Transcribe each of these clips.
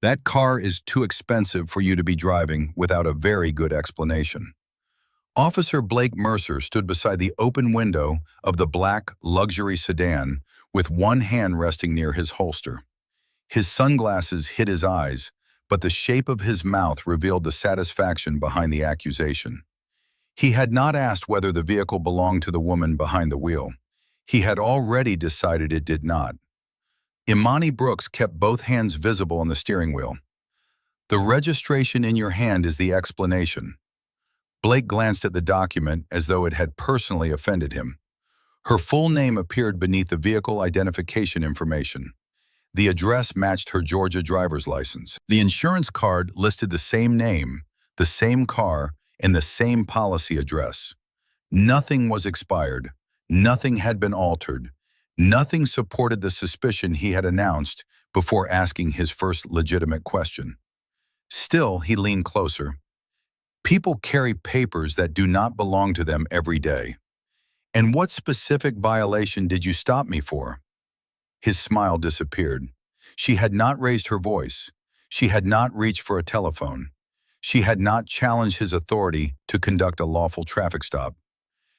That car is too expensive for you to be driving without a very good explanation. Officer Blake Mercer stood beside the open window of the black luxury sedan with one hand resting near his holster. His sunglasses hid his eyes, but the shape of his mouth revealed the satisfaction behind the accusation. He had not asked whether the vehicle belonged to the woman behind the wheel. He had already decided it did not. Imani Brooks kept both hands visible on the steering wheel. The registration in your hand is the explanation. Blake glanced at the document as though it had personally offended him. Her full name appeared beneath the vehicle identification information. The address matched her Georgia driver's license. The insurance card listed the same name, the same car, and the same policy address. Nothing was expired. Nothing had been altered. Nothing supported the suspicion he had announced before asking his first legitimate question. Still, he leaned closer. People carry papers that do not belong to them every day. And what specific violation did you stop me for? His smile disappeared. She had not raised her voice. She had not reached for a telephone. She had not challenged his authority to conduct a lawful traffic stop.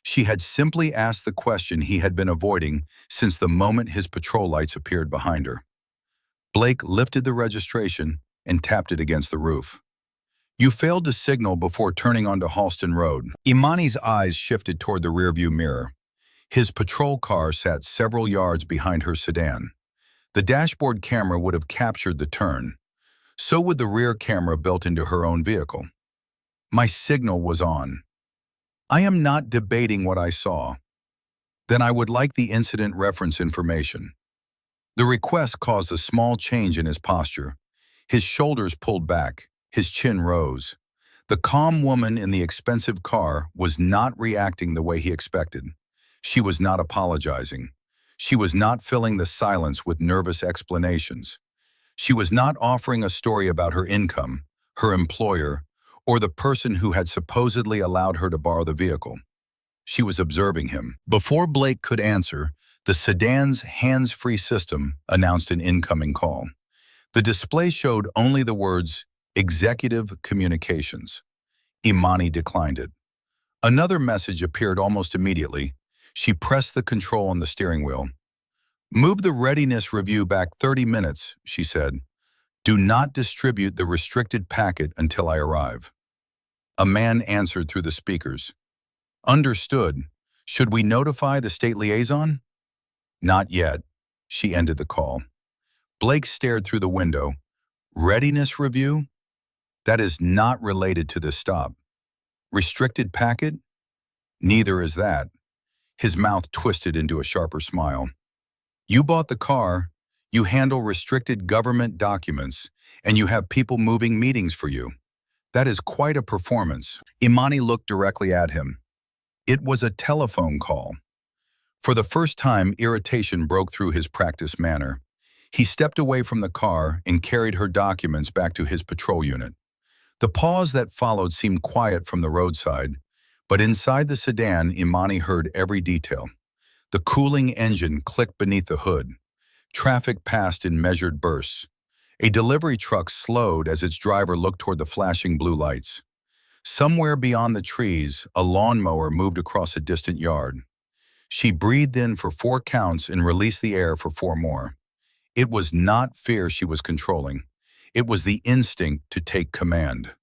She had simply asked the question he had been avoiding since the moment his patrol lights appeared behind her. Blake lifted the registration and tapped it against the roof. You failed to signal before turning onto Halston Road. Imani's eyes shifted toward the rearview mirror. His patrol car sat several yards behind her sedan. The dashboard camera would have captured the turn. So would the rear camera built into her own vehicle. My signal was on. I am not debating what I saw. Then I would like the incident reference information. The request caused a small change in his posture. His shoulders pulled back, his chin rose. The calm woman in the expensive car was not reacting the way he expected. She was not apologizing. She was not filling the silence with nervous explanations. She was not offering a story about her income, her employer, or the person who had supposedly allowed her to borrow the vehicle. She was observing him. Before Blake could answer, the sedan's hands-free system announced an incoming call. The display showed only the words, "Executive Communications." Imani declined it. Another message appeared almost immediately. She pressed the control on the steering wheel. "Move the readiness review back 30 minutes, she said. "Do not distribute the restricted packet until I arrive." A man answered through the speakers. "Understood. Should we notify the state liaison?" "Not yet." She ended the call. Blake stared through the window. Readiness review? That is not related to this stop. Restricted packet? Neither is that. His mouth twisted into a sharper smile. You bought the car, you handle restricted government documents, and you have people moving meetings for you. That is quite a performance. Imani looked directly at him. It was a telephone call. For the first time, irritation broke through his practiced manner. He stepped away from the car and carried her documents back to his patrol unit. The pause that followed seemed quiet from the roadside, but inside the sedan, Imani heard every detail. The cooling engine clicked beneath the hood. Traffic passed in measured bursts. A delivery truck slowed as its driver looked toward the flashing blue lights. Somewhere beyond the trees, a lawnmower moved across a distant yard. She breathed in for 4 counts and released the air for 4 more. It was not fear she was controlling. It was the instinct to take command.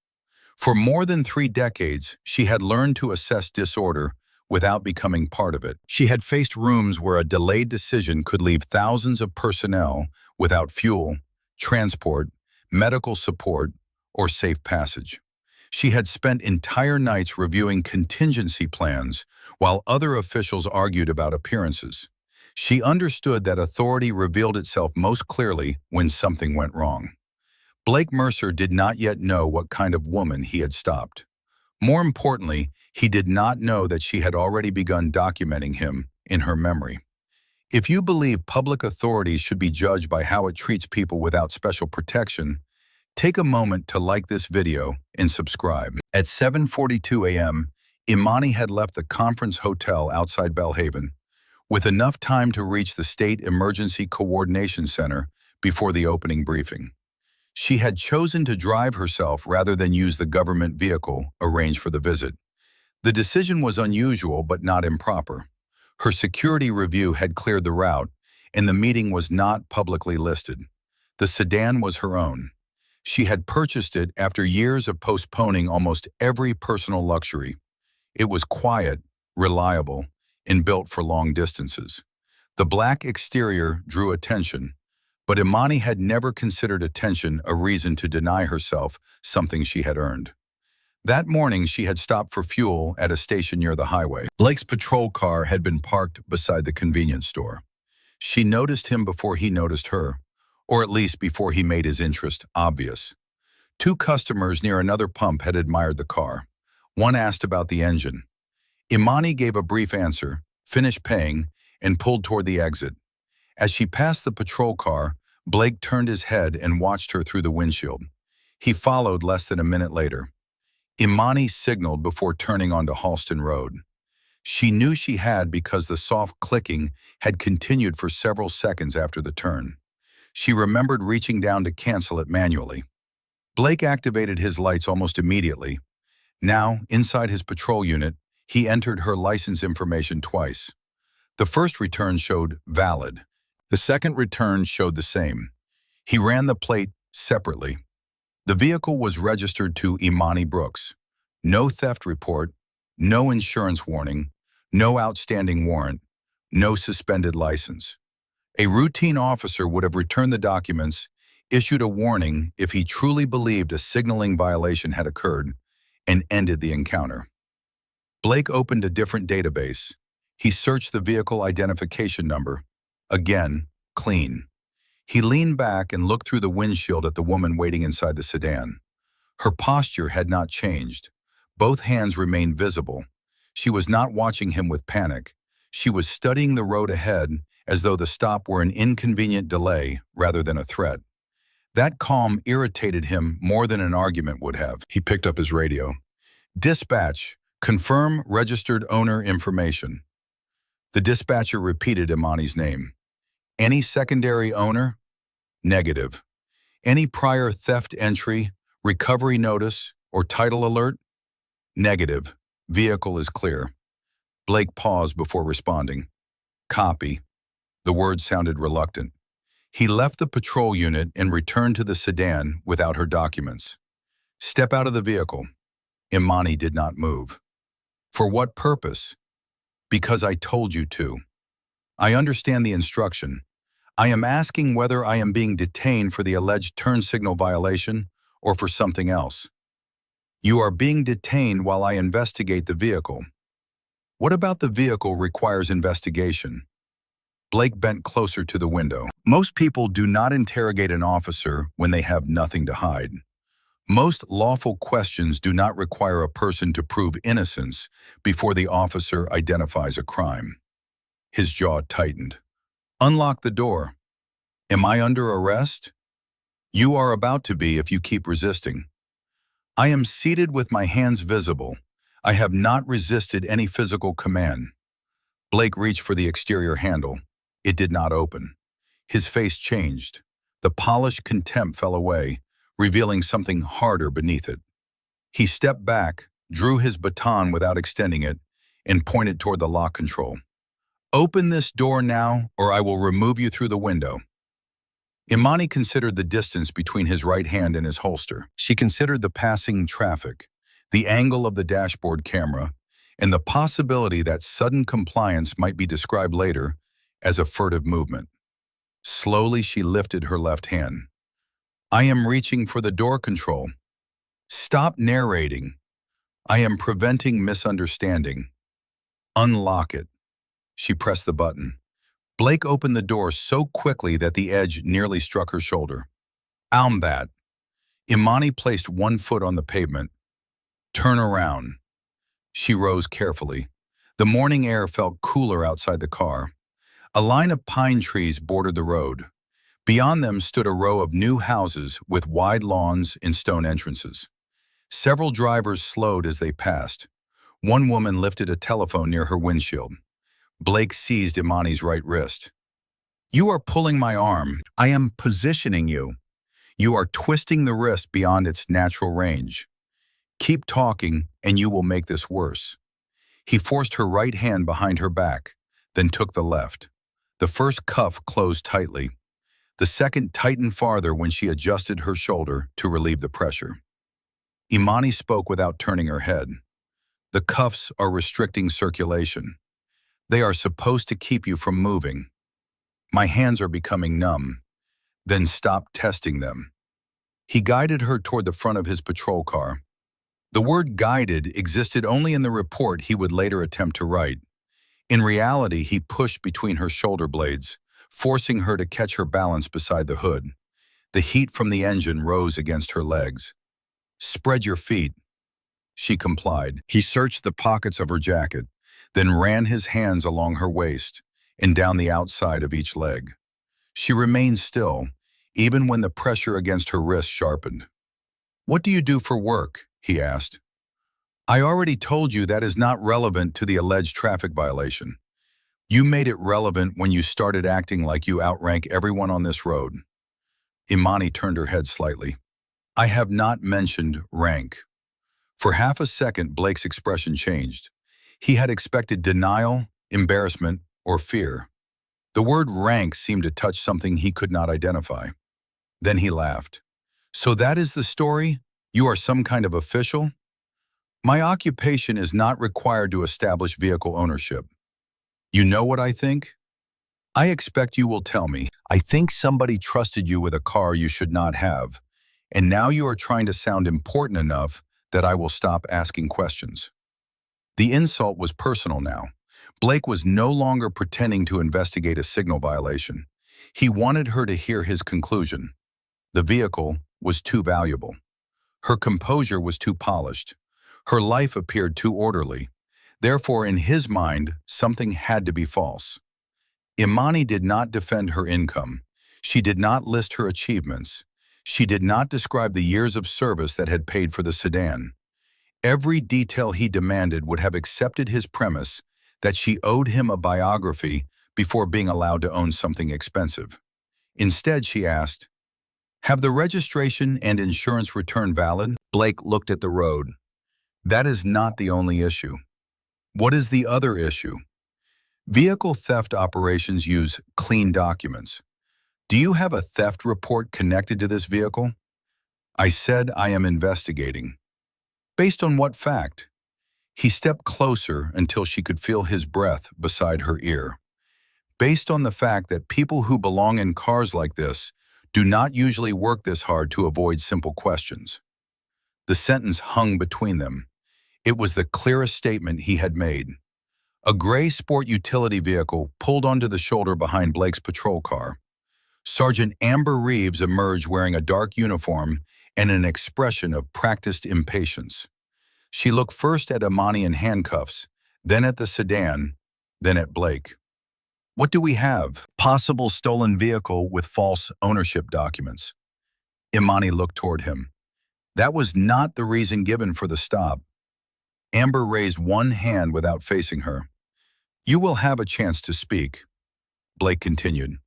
For more than 3 decades, she had learned to assess disorder without becoming part of it. She had faced rooms where a delayed decision could leave thousands of personnel without fuel, transport, medical support, or safe passage. She had spent entire nights reviewing contingency plans while other officials argued about appearances. She understood that authority revealed itself most clearly when something went wrong. Blake Mercer did not yet know what kind of woman he had stopped. More importantly, he did not know that she had already begun documenting him in her memory. If you believe public authorities should be judged by how it treats people without special protection, take a moment to like this video and subscribe. At 7:42 a.m., Imani had left the conference hotel outside Belhaven, with enough time to reach the State Emergency Coordination Center before the opening briefing. She had chosen to drive herself rather than use the government vehicle arranged for the visit. The decision was unusual but not improper. Her security review had cleared the route, and the meeting was not publicly listed. The sedan was her own. She had purchased it after years of postponing almost every personal luxury. It was quiet, reliable, and built for long distances. The black exterior drew attention, but Imani had never considered attention a reason to deny herself something she had earned. That morning, she had stopped for fuel at a station near the highway. Blake's patrol car had been parked beside the convenience store. She noticed him before he noticed her, or at least before he made his interest obvious. Two customers near another pump had admired the car. One asked about the engine. Imani gave a brief answer, finished paying, and pulled toward the exit. As she passed the patrol car, Blake turned his head and watched her through the windshield. He followed less than a minute later. Imani signaled before turning onto Halston Road. She knew she had because the soft clicking had continued for several seconds after the turn. She remembered reaching down to cancel it manually. Blake activated his lights almost immediately. Now, inside his patrol unit, he entered her license information twice. The first return showed valid. The second return showed the same. He ran the plate separately. The vehicle was registered to Imani Brooks. No theft report, no insurance warning, no outstanding warrant, no suspended license. A routine officer would have returned the documents, issued a warning if he truly believed a signaling violation had occurred, and ended the encounter. Blake opened a different database. He searched the vehicle identification number. Again, clean. He leaned back and looked through the windshield at the woman waiting inside the sedan. Her posture had not changed. Both hands remained visible. She was not watching him with panic. She was studying the road ahead as though the stop were an inconvenient delay rather than a threat. That calm irritated him more than an argument would have. He picked up his radio. "Dispatch, confirm registered owner information." The dispatcher repeated Imani's name. "Any secondary owner?" "Negative." "Any prior theft entry, recovery notice, or title alert?" "Negative. Vehicle is clear." Blake paused before responding. "Copy." The words sounded reluctant. He left the patrol unit and returned to the sedan without her documents. "Step out of the vehicle." Imani did not move. "For what purpose?" "Because I told you to." "I understand the instruction. I am asking whether I am being detained for the alleged turn signal violation or for something else." "You are being detained while I investigate the vehicle." "What about the vehicle requires investigation?" Blake bent closer to the window. Most people do not interrogate an officer when they have nothing to hide. Most lawful questions do not require a person to prove innocence before the officer identifies a crime. His jaw tightened. "Unlock the door." "Am I under arrest?" "You are about to be if you keep resisting." "I am seated with my hands visible. I have not resisted any physical command." Blake reached for the exterior handle. It did not open. His face changed. The polished contempt fell away, revealing something harder beneath it. He stepped back, drew his baton without extending it, and pointed toward the lock control. "Open this door now, or I will remove you through the window." Imani considered the distance between his right hand and his holster. She considered the passing traffic, the angle of the dashboard camera, and the possibility that sudden compliance might be described later as a furtive movement. Slowly, she lifted her left hand. "I am reaching for the door control." "Stop narrating. I am preventing misunderstanding." "Unlock it." She pressed the button. Blake opened the door so quickly that the edge nearly struck her shoulder. That. Imani placed one foot on the pavement. "Turn around." She rose carefully. The morning air felt cooler outside the car. A line of pine trees bordered the road. Beyond them stood a row of new houses with wide lawns and stone entrances. Several drivers slowed as they passed. One woman lifted a telephone near her windshield. Blake seized Imani's right wrist. "You are pulling my arm. I am positioning you. You are twisting the wrist beyond its natural range. Keep talking, and you will make this worse. He forced her right hand behind her back, then took the left. The first cuff closed tightly. The second tightened farther when she adjusted her shoulder to relieve the pressure. Imani spoke without turning her head. The cuffs are restricting circulation. They are supposed to keep you from moving. My hands are becoming numb. Then stop testing them. He guided her toward the front of his patrol car. The word guided existed only in the report he would later attempt to write. In reality, he pushed between her shoulder blades, forcing her to catch her balance beside the hood. The heat from the engine rose against her legs. "Spread your feet." She complied. He searched the pockets of her jacket, then ran his hands along her waist and down the outside of each leg. She remained still, even when the pressure against her wrist sharpened. "What do you do for work?" he asked. "I already told you that is not relevant to the alleged traffic violation. You made it relevant when you started acting like you outrank everyone on this road." Imani turned her head slightly. "I have not mentioned rank." For half a second, Blake's expression changed. He had expected denial, embarrassment, or fear. The word rank seemed to touch something he could not identify. Then he laughed. "So that is the story? You are some kind of official?" "My occupation is not required to establish vehicle ownership." "You know what I think?" "I expect you will tell me. I think somebody trusted you with a car you should not have, and now you are trying to sound important enough that I will stop asking questions." The insult was personal now. Blake was no longer pretending to investigate a signal violation. He wanted her to hear his conclusion. The vehicle was too valuable. Her composure was too polished. Her life appeared too orderly. Therefore, in his mind, something had to be false. Imani did not defend her income. She did not list her achievements. She did not describe the years of service that had paid for the sedan. Every detail he demanded would have accepted his premise that she owed him a biography before being allowed to own something expensive. Instead, she asked, "Have the registration and insurance return valid?" Blake looked at the road. "That is not the only issue." "What is the other issue?" "Vehicle theft operations use clean documents. Do you have a theft report connected to this vehicle?" "I said I am investigating." "Based on what fact?" He stepped closer until she could feel his breath beside her ear. "Based on the fact that people who belong in cars like this do not usually work this hard to avoid simple questions." The sentence hung between them. It was the clearest statement he had made. A gray sport utility vehicle pulled onto the shoulder behind Blake's patrol car. Sergeant Amber Reeves emerged wearing a dark uniform and an expression of practiced impatience. She looked first at Imani in handcuffs, then at the sedan, then at Blake. "What do we have?" "Possible stolen vehicle with false ownership documents." Imani looked toward him. "That was not the reason given for the stop." Amber raised one hand without facing her. "You will have a chance to speak," Blake continued.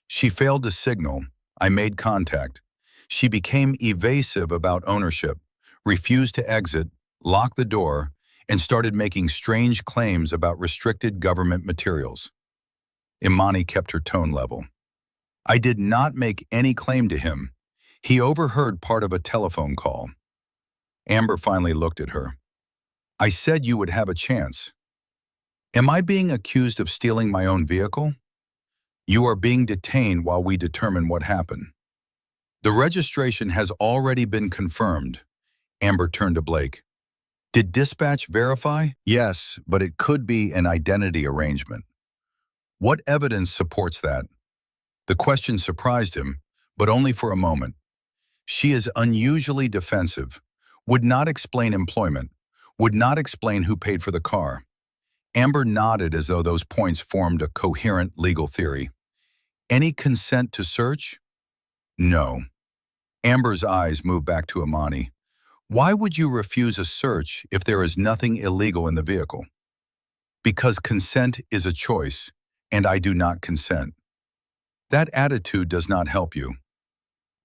"She failed to signal. I made contact. She became evasive about ownership, refused to exit, locked the door, and started making strange claims about restricted government materials." Imani kept her tone level. "I did not make any claim to him. He overheard part of a telephone call." Amber finally looked at her. "I said you would have a chance." "Am I being accused of stealing my own vehicle?" "You are being detained while we determine what happened." "The registration has already been confirmed." Amber turned to Blake. "Did dispatch verify?" "Yes, but it could be an identity arrangement." "What evidence supports that?" The question surprised him, but only for a moment. She is unusually defensive, would not explain employment, would not explain who paid for the car. Amber nodded as though those points formed a coherent legal theory. "Any consent to search?" "No." Amber's eyes moved back to Imani. "Why would you refuse a search if there is nothing illegal in the vehicle?" "Because consent is a choice, and I do not consent." "That attitude does not help you."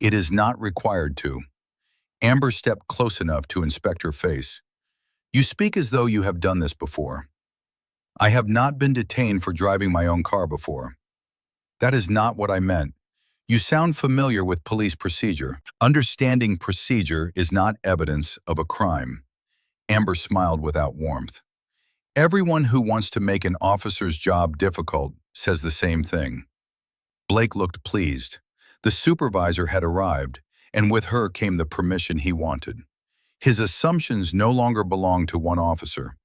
It is not required to. Amber stepped close enough to inspect her face. You speak as though you have done this before. I have not been detained for driving my own car before. That is not what I meant. You sound familiar with police procedure. Understanding procedure is not evidence of a crime. Amber smiled without warmth. Everyone who wants to make an officer's job difficult says the same thing. Blake looked pleased. The supervisor had arrived, and with her came the permission he wanted. His assumptions no longer belonged to one officer.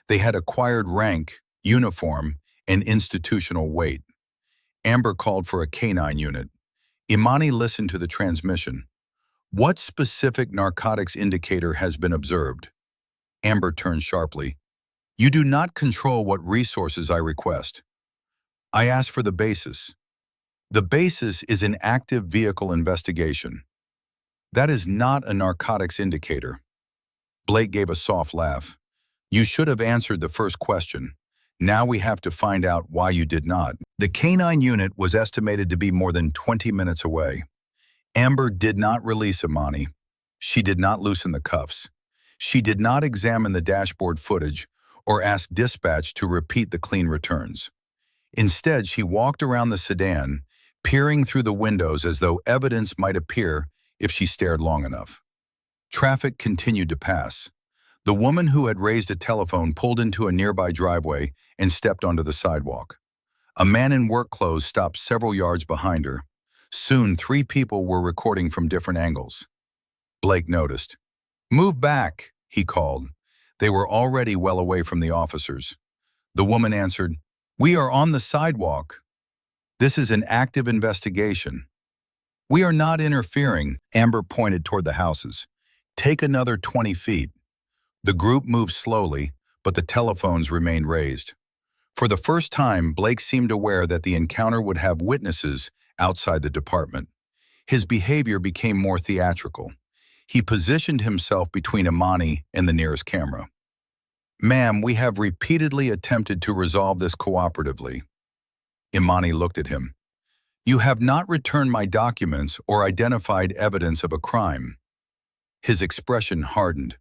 They had acquired rank, uniform, and institutional weight. Amber called for a canine unit. Imani listened to the transmission. What specific narcotics indicator has been observed? Amber turned sharply. You do not control what resources I request. I ask for the basis. The basis is an active vehicle investigation. That is not a narcotics indicator. Blake gave a soft laugh. You should have answered the first question. Now we have to find out why you did not. The canine unit was estimated to be more than 20 minutes away. Amber did not release Imani. She did not loosen the cuffs. She did not examine the dashboard footage or ask dispatch to repeat the clean returns. Instead, she walked around the sedan, peering through the windows as though evidence might appear if she stared long enough. Traffic continued to pass. The woman who had raised a telephone pulled into a nearby driveway and stepped onto the sidewalk. A man in work clothes stopped several yards behind her. Soon, 3 people were recording from different angles. Blake noticed. Move back, he called. They were already well away from the officers. The woman answered, We are on the sidewalk. This is an active investigation. We are not interfering. Amber pointed toward the houses. Take another 20 feet. The group moved slowly, but the telephones remained raised. For the first time, Blake seemed aware that the encounter would have witnesses outside the department. His behavior became more theatrical. He positioned himself between Imani and the nearest camera. Ma'am, we have repeatedly attempted to resolve this cooperatively. Imani looked at him. You have not returned my documents or identified evidence of a crime. His expression hardened.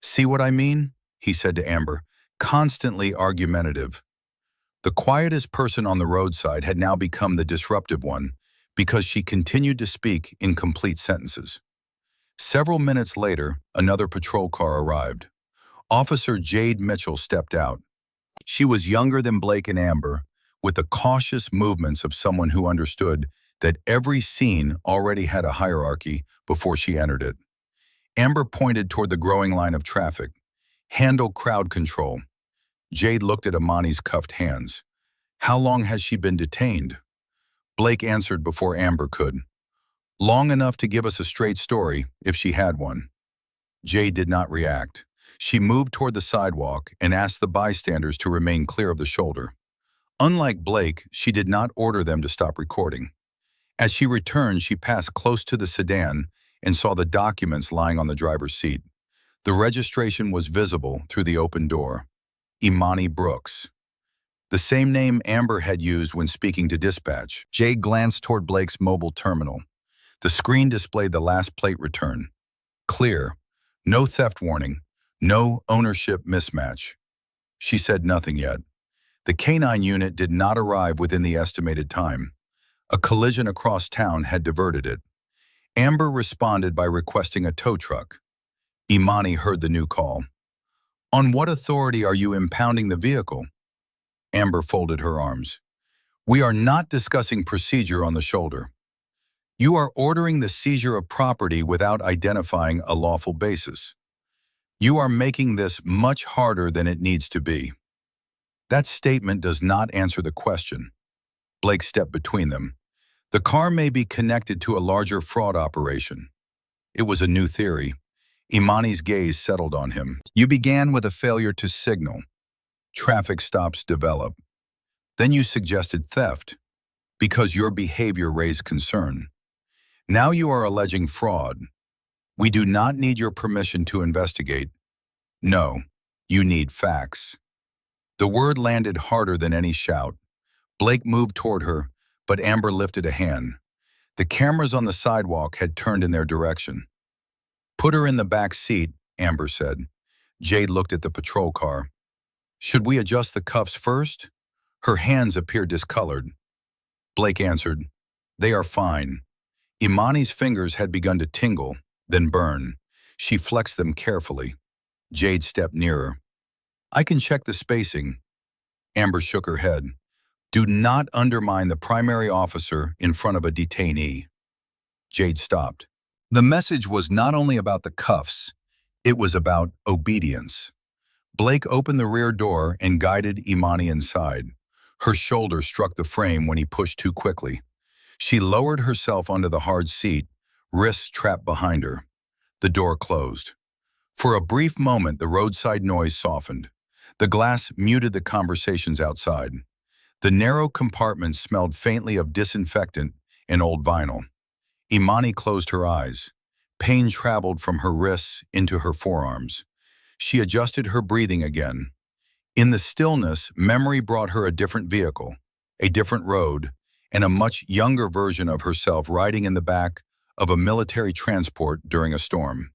See what I mean? He said to Amber, constantly argumentative. The quietest person on the roadside had now become the disruptive one because she continued to speak in complete sentences. Several minutes later, another patrol car arrived. Officer Jade Mitchell stepped out. She was younger than Blake and Amber, with the cautious movements of someone who understood that every scene already had a hierarchy before she entered it. Amber pointed toward the growing line of traffic. Handle crowd control. Jade looked at Imani's cuffed hands. How long has she been detained? Blake answered before Amber could. Long enough to give us a straight story, if she had one. Jade did not react. She moved toward the sidewalk and asked the bystanders to remain clear of the shoulder. Unlike Blake, she did not order them to stop recording. As she returned, she passed close to the sedan and saw the documents lying on the driver's seat. The registration was visible through the open door. Imani Brooks. The same name Amber had used when speaking to dispatch. Jade glanced toward Blake's mobile terminal. The screen displayed the last plate return. Clear. No theft warning. No ownership mismatch. She said nothing yet. The canine unit did not arrive within the estimated time. A collision across town had diverted it. Amber responded by requesting a tow truck. Imani heard the new call. On what authority are you impounding the vehicle? Amber folded her arms. We are not discussing procedure on the shoulder. You are ordering the seizure of property without identifying a lawful basis. You are making this much harder than it needs to be. That statement does not answer the question. Blake stepped between them. The car may be connected to a larger fraud operation. It was a new theory. Imani's gaze settled on him. You began with a failure to signal. Traffic stops develop. Then you suggested theft, because your behavior raised concern. Now you are alleging fraud. We do not need your permission to investigate. No, you need facts. The word landed harder than any shout. Blake moved toward her, but Amber lifted a hand. The cameras on the sidewalk had turned in their direction. "Put her in the back seat," Amber said. Jade looked at the patrol car. "Should we adjust the cuffs first?" Her hands appeared discolored. Blake answered, "They are fine." Imani's fingers had begun to tingle, then burn. She flexed them carefully. Jade stepped nearer. "I can check the spacing." Amber shook her head. "Do not undermine the primary officer in front of a detainee." Jade stopped. The message was not only about the cuffs, it was about obedience. Blake opened the rear door and guided Imani inside. Her shoulder struck the frame when he pushed too quickly. She lowered herself onto the hard seat, wrists trapped behind her. The door closed. For a brief moment, the roadside noise softened. The glass muted the conversations outside. The narrow compartment smelled faintly of disinfectant and old vinyl. Imani closed her eyes. Pain traveled from her wrists into her forearms. She adjusted her breathing again. In the stillness, memory brought her a different vehicle, a different road, and a much younger version of herself riding in the back of a military transport during a storm.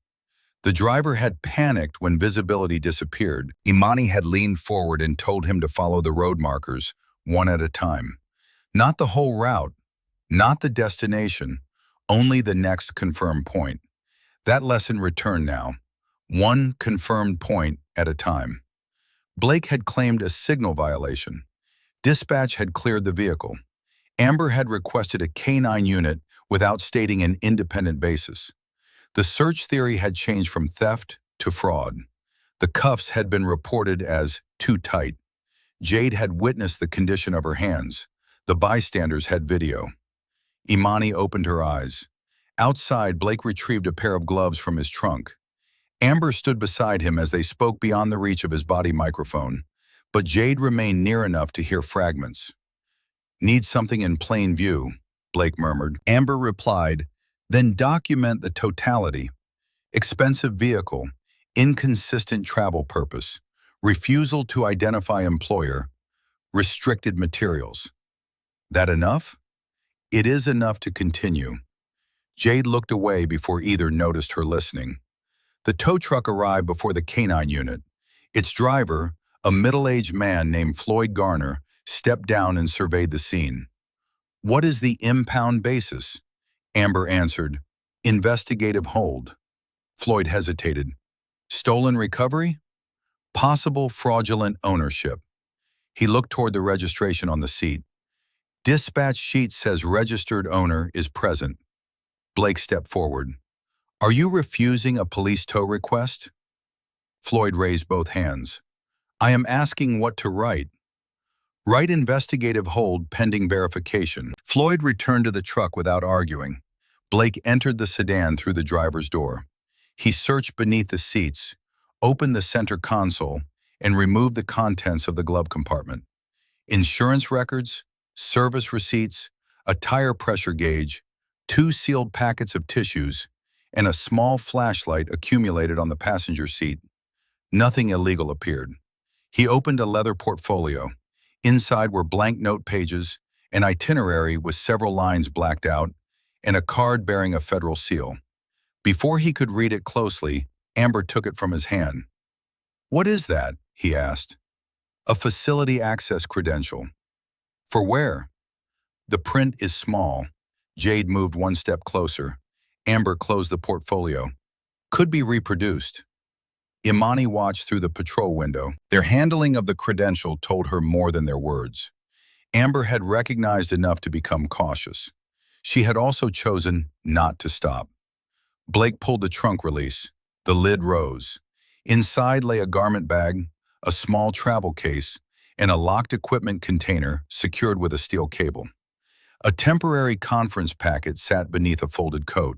The driver had panicked when visibility disappeared. Imani had leaned forward and told him to follow the road markers, one at a time. Not the whole route, not the destination, only the next confirmed point. That lesson returned now, one confirmed point at a time. Blake had claimed a signal violation. Dispatch had cleared the vehicle. Amber had requested a K-9 unit without stating an independent basis. The search theory had changed from theft to fraud. The cuffs had been reported as too tight. Jade had witnessed the condition of her hands. The bystanders had video. Imani opened her eyes. Outside, Blake retrieved a pair of gloves from his trunk. Amber stood beside him as they spoke beyond the reach of his body microphone, but Jade remained near enough to hear fragments. "Need something in plain view," Blake murmured. Amber replied, "Then document the totality. Expensive vehicle, inconsistent travel purpose, refusal to identify employer, restricted materials." "That enough?" "It is enough to continue." Jade looked away before either noticed her listening. The tow truck arrived before the K-9 unit. Its driver, a middle-aged man named Floyd Garner, stepped down and surveyed the scene. "What is the impound basis?" Amber answered, "Investigative hold." Floyd hesitated. "Stolen recovery?" "Possible fraudulent ownership." He looked toward the registration on the seat. "Dispatch sheet says registered owner is present." Blake stepped forward. "Are you refusing a police tow request?" Floyd raised both hands. "I am asking what to write." "Write investigative hold pending verification." Floyd returned to the truck without arguing. Blake entered the sedan through the driver's door. He searched beneath the seats, opened the center console, and removed the contents of the glove compartment. Insurance records, service receipts, a tire pressure gauge, 2 sealed packets of tissues, and a small flashlight accumulated on the passenger seat. Nothing illegal appeared. He opened a leather portfolio. Inside were blank note pages, an itinerary with several lines blacked out, and a card bearing a federal seal. Before he could read it closely, Amber took it from his hand. "What is that?" he asked. "A facility access credential." "For where?" "The print is small." Jade moved one step closer. Amber closed the portfolio. "Could be reproduced." Imani watched through the patrol window. Their handling of the credential told her more than their words. Amber had recognized enough to become cautious. She had also chosen not to stop. Blake pulled the trunk release. The lid rose. Inside lay a garment bag, a small travel case, and a locked equipment container secured with a steel cable. A temporary conference packet sat beneath a folded coat.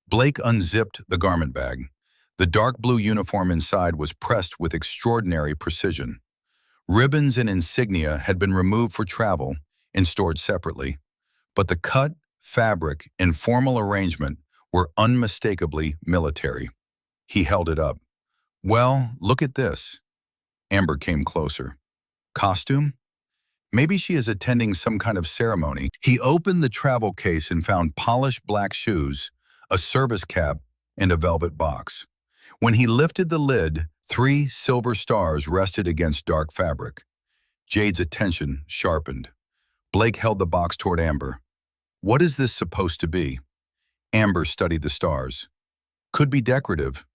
Blake unzipped the garment bag. The dark blue uniform inside was pressed with extraordinary precision. Ribbons and insignia had been removed for travel and stored separately, but the cut, fabric, and formal arrangement were unmistakably military. He held it up. "Well, look at this." Amber came closer. "Costume?" Maybe she is attending some kind of ceremony. He opened the travel case and found polished black shoes, a service cap, and a velvet box. When he lifted the lid, 3 silver stars rested against dark fabric. Jade's attention sharpened. Blake held the box toward Amber. What is this supposed to be? Amber studied the stars. Could be decorative.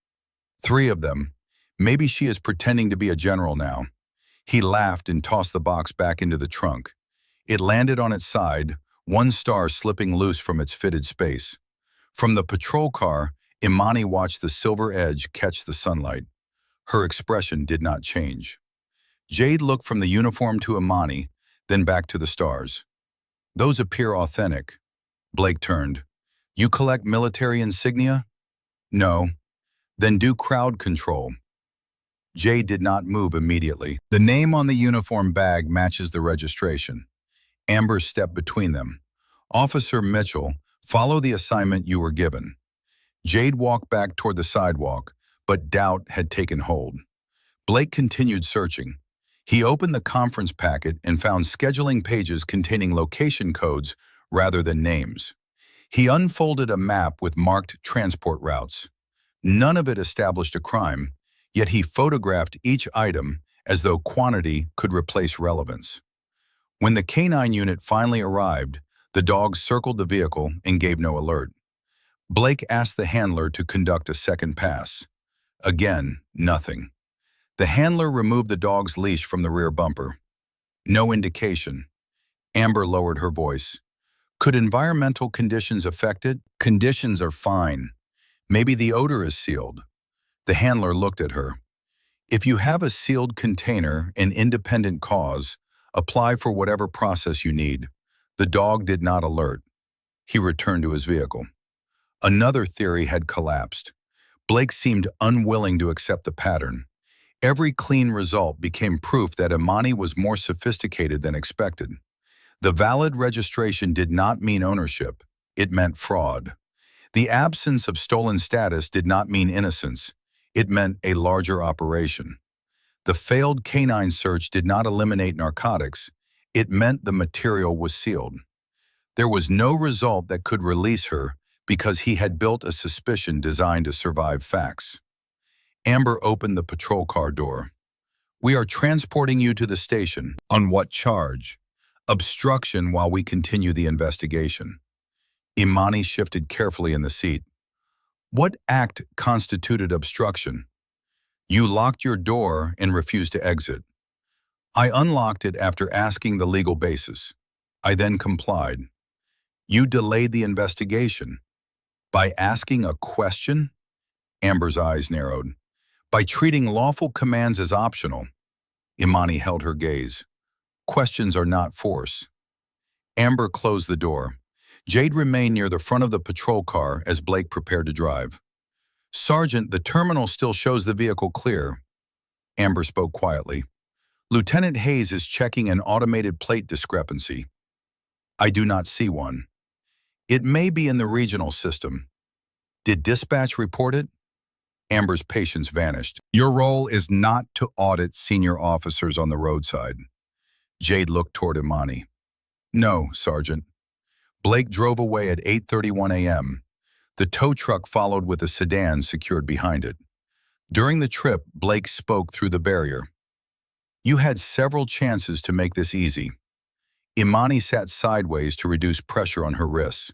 3 of them. Maybe she is pretending to be a general now. He laughed and tossed the box back into the trunk. It landed on its side, 1 star slipping loose from its fitted space. From the patrol car, Imani watched the silver edge catch the sunlight. Her expression did not change. Jade looked from the uniform to Imani, then back to the stars. Those appear authentic. Blake turned. You collect military insignia? No. Then do crowd control. Jade did not move immediately. The name on the uniform bag matches the registration. Amber stepped between them. Officer Mitchell, follow the assignment you were given. Jade walked back toward the sidewalk, but doubt had taken hold. Blake continued searching. He opened the conference packet and found scheduling pages containing location codes rather than names. He unfolded a map with marked transport routes. None of it established a crime, yet he photographed each item as though quantity could replace relevance. When the canine unit finally arrived, the dogs circled the vehicle and gave no alert. Blake asked the handler to conduct a second pass. Again, nothing. The handler removed the dog's leash from the rear bumper. No indication. Amber lowered her voice. Could environmental conditions affect it? Conditions are fine. Maybe the odor is sealed. The handler looked at her. If you have a sealed container and independent cause, apply for whatever process you need. The dog did not alert. He returned to his vehicle. Another theory had collapsed. Blake seemed unwilling to accept the pattern. Every clean result became proof that Imani was more sophisticated than expected. The valid registration did not mean ownership. It meant fraud. The absence of stolen status did not mean innocence. It meant a larger operation. The failed canine search did not eliminate narcotics. It meant the material was sealed. There was no result that could release her because he had built a suspicion designed to survive facts. Amber opened the patrol car door. We are transporting you to the station. On what charge? Obstruction while we continue the investigation. Imani shifted carefully in the seat. What act constituted obstruction? You locked your door and refused to exit. I unlocked it after asking the legal basis. I then complied. You delayed the investigation. By asking a question? Amber's eyes narrowed. By treating lawful commands as optional. Imani held her gaze. Questions are not force. Amber closed the door. Jade remained near the front of the patrol car as Blake prepared to drive. Sergeant, the terminal still shows the vehicle clear. Amber spoke quietly. Lieutenant Hayes is checking an automated plate discrepancy. I do not see one. It may be in the regional system. Did dispatch report it? Amber's patience vanished. Your role is not to audit senior officers on the roadside. Jade looked toward Imani. No, Sergeant. Blake drove away at 8:31 a.m. The tow truck followed with a sedan secured behind it. During the trip, Blake spoke through the barrier. You had several chances to make this easy. Imani sat sideways to reduce pressure on her wrists.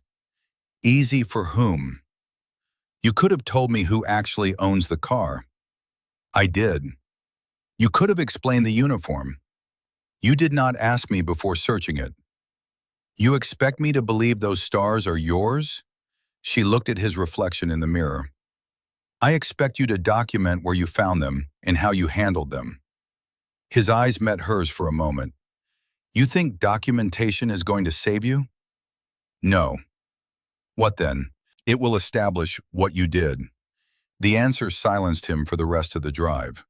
Easy for whom? You could have told me who actually owns the car. I did. You could have explained the uniform. You did not ask me before searching it. You expect me to believe those stars are yours? She looked at his reflection in the mirror. I expect you to document where you found them and how you handled them. His eyes met hers for a moment. You think documentation is going to save you? No. What then? It will establish what you did. The answer silenced him for the rest of the drive.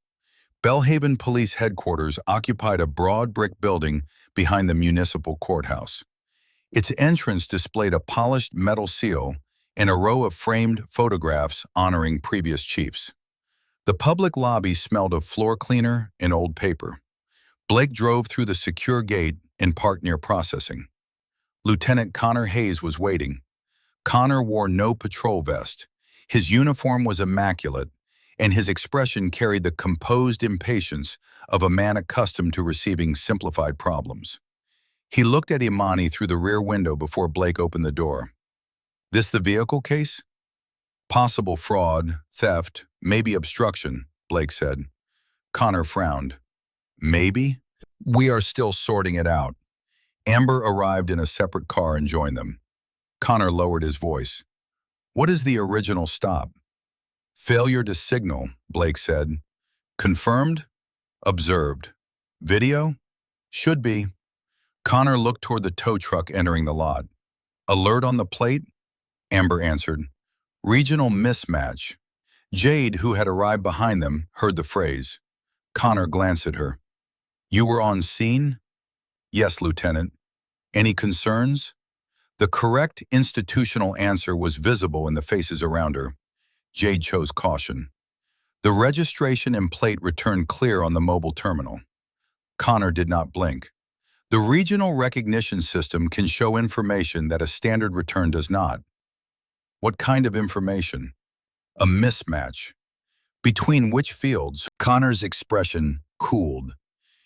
Bellhaven Police Headquarters occupied a broad brick building behind the municipal courthouse. Its entrance displayed a polished metal seal and a row of framed photographs honoring previous chiefs. The public lobby smelled of floor cleaner and old paper. Blake drove through the secure gate and parked near processing. Lieutenant Connor Hayes was waiting. Connor wore no patrol vest. His uniform was immaculate, and his expression carried the composed impatience of a man accustomed to receiving simplified problems. He looked at Imani through the rear window before Blake opened the door. "This the vehicle case?" "Possible fraud, theft, maybe obstruction," Blake said. Connor frowned. "Maybe? We are still sorting it out." Amber arrived in a separate car and joined them. Connor lowered his voice. "What is the original stop?" "Failure to signal," Blake said. "Confirmed?" "Observed." "Video?" "Should be." Connor looked toward the tow truck entering the lot. "Alert on the plate?" Amber answered. "Regional mismatch." Jade, who had arrived behind them, heard the phrase. Connor glanced at her. "You were on scene?" "Yes, Lieutenant." "Any concerns?" The correct institutional answer was visible in the faces around her. Jade chose caution. The registration and plate returned clear on the mobile terminal. Connor did not blink. The regional recognition system can show information that a standard return does not. What kind of information? A mismatch. Between which fields? Connor's expression cooled.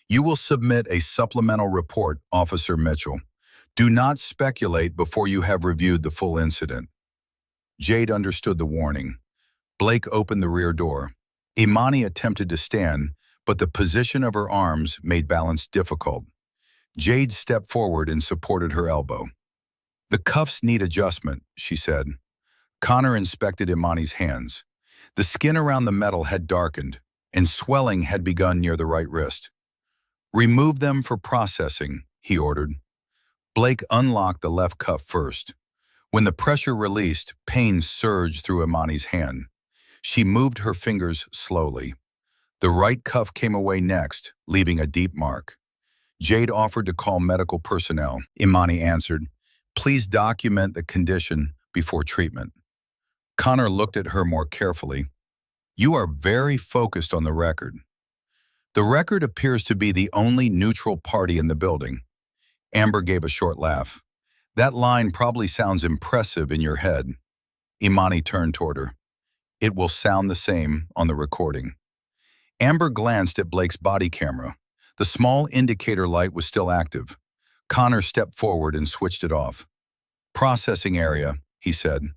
"You will submit a supplemental report, Officer Mitchell. Do not speculate before you have reviewed the full incident." Jade understood the warning. Blake opened the rear door. Imani attempted to stand, but the position of her arms made balance difficult. Jade stepped forward and supported her elbow. "The cuffs need adjustment," she said. Connor inspected Imani's hands. The skin around the metal had darkened, and swelling had begun near the right wrist. "Remove them for processing," he ordered. Blake unlocked the left cuff first. When the pressure released, pain surged through Imani's hand. She moved her fingers slowly. The right cuff came away next, leaving a deep mark. Jade offered to call medical personnel. Imani answered, "Please document the condition before treatment." Connor looked at her more carefully. "You are very focused on the record." "The record appears to be the only neutral party in the building." Amber gave a short laugh. "That line probably sounds impressive in your head." Imani turned toward her. "It will sound the same on the recording." Amber glanced at Blake's body camera. The small indicator light was still active. Connor stepped forward and switched it off. "Processing area," he said.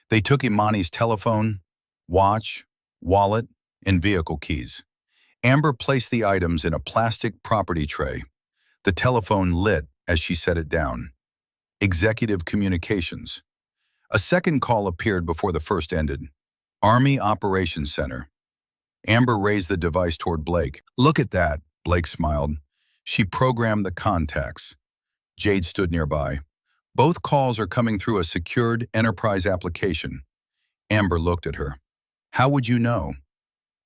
They took Imani's telephone, watch, wallet, and vehicle keys. Amber placed the items in a plastic property tray. The telephone lit as she set it down. Executive communications. A second call appeared before the first ended. Army Operations Center. Amber raised the device toward Blake. "Look at that," Blake smiled. She programmed the contacts. Jade stood nearby. "Both calls are coming through a secured enterprise application." Amber looked at her. "How would you know?"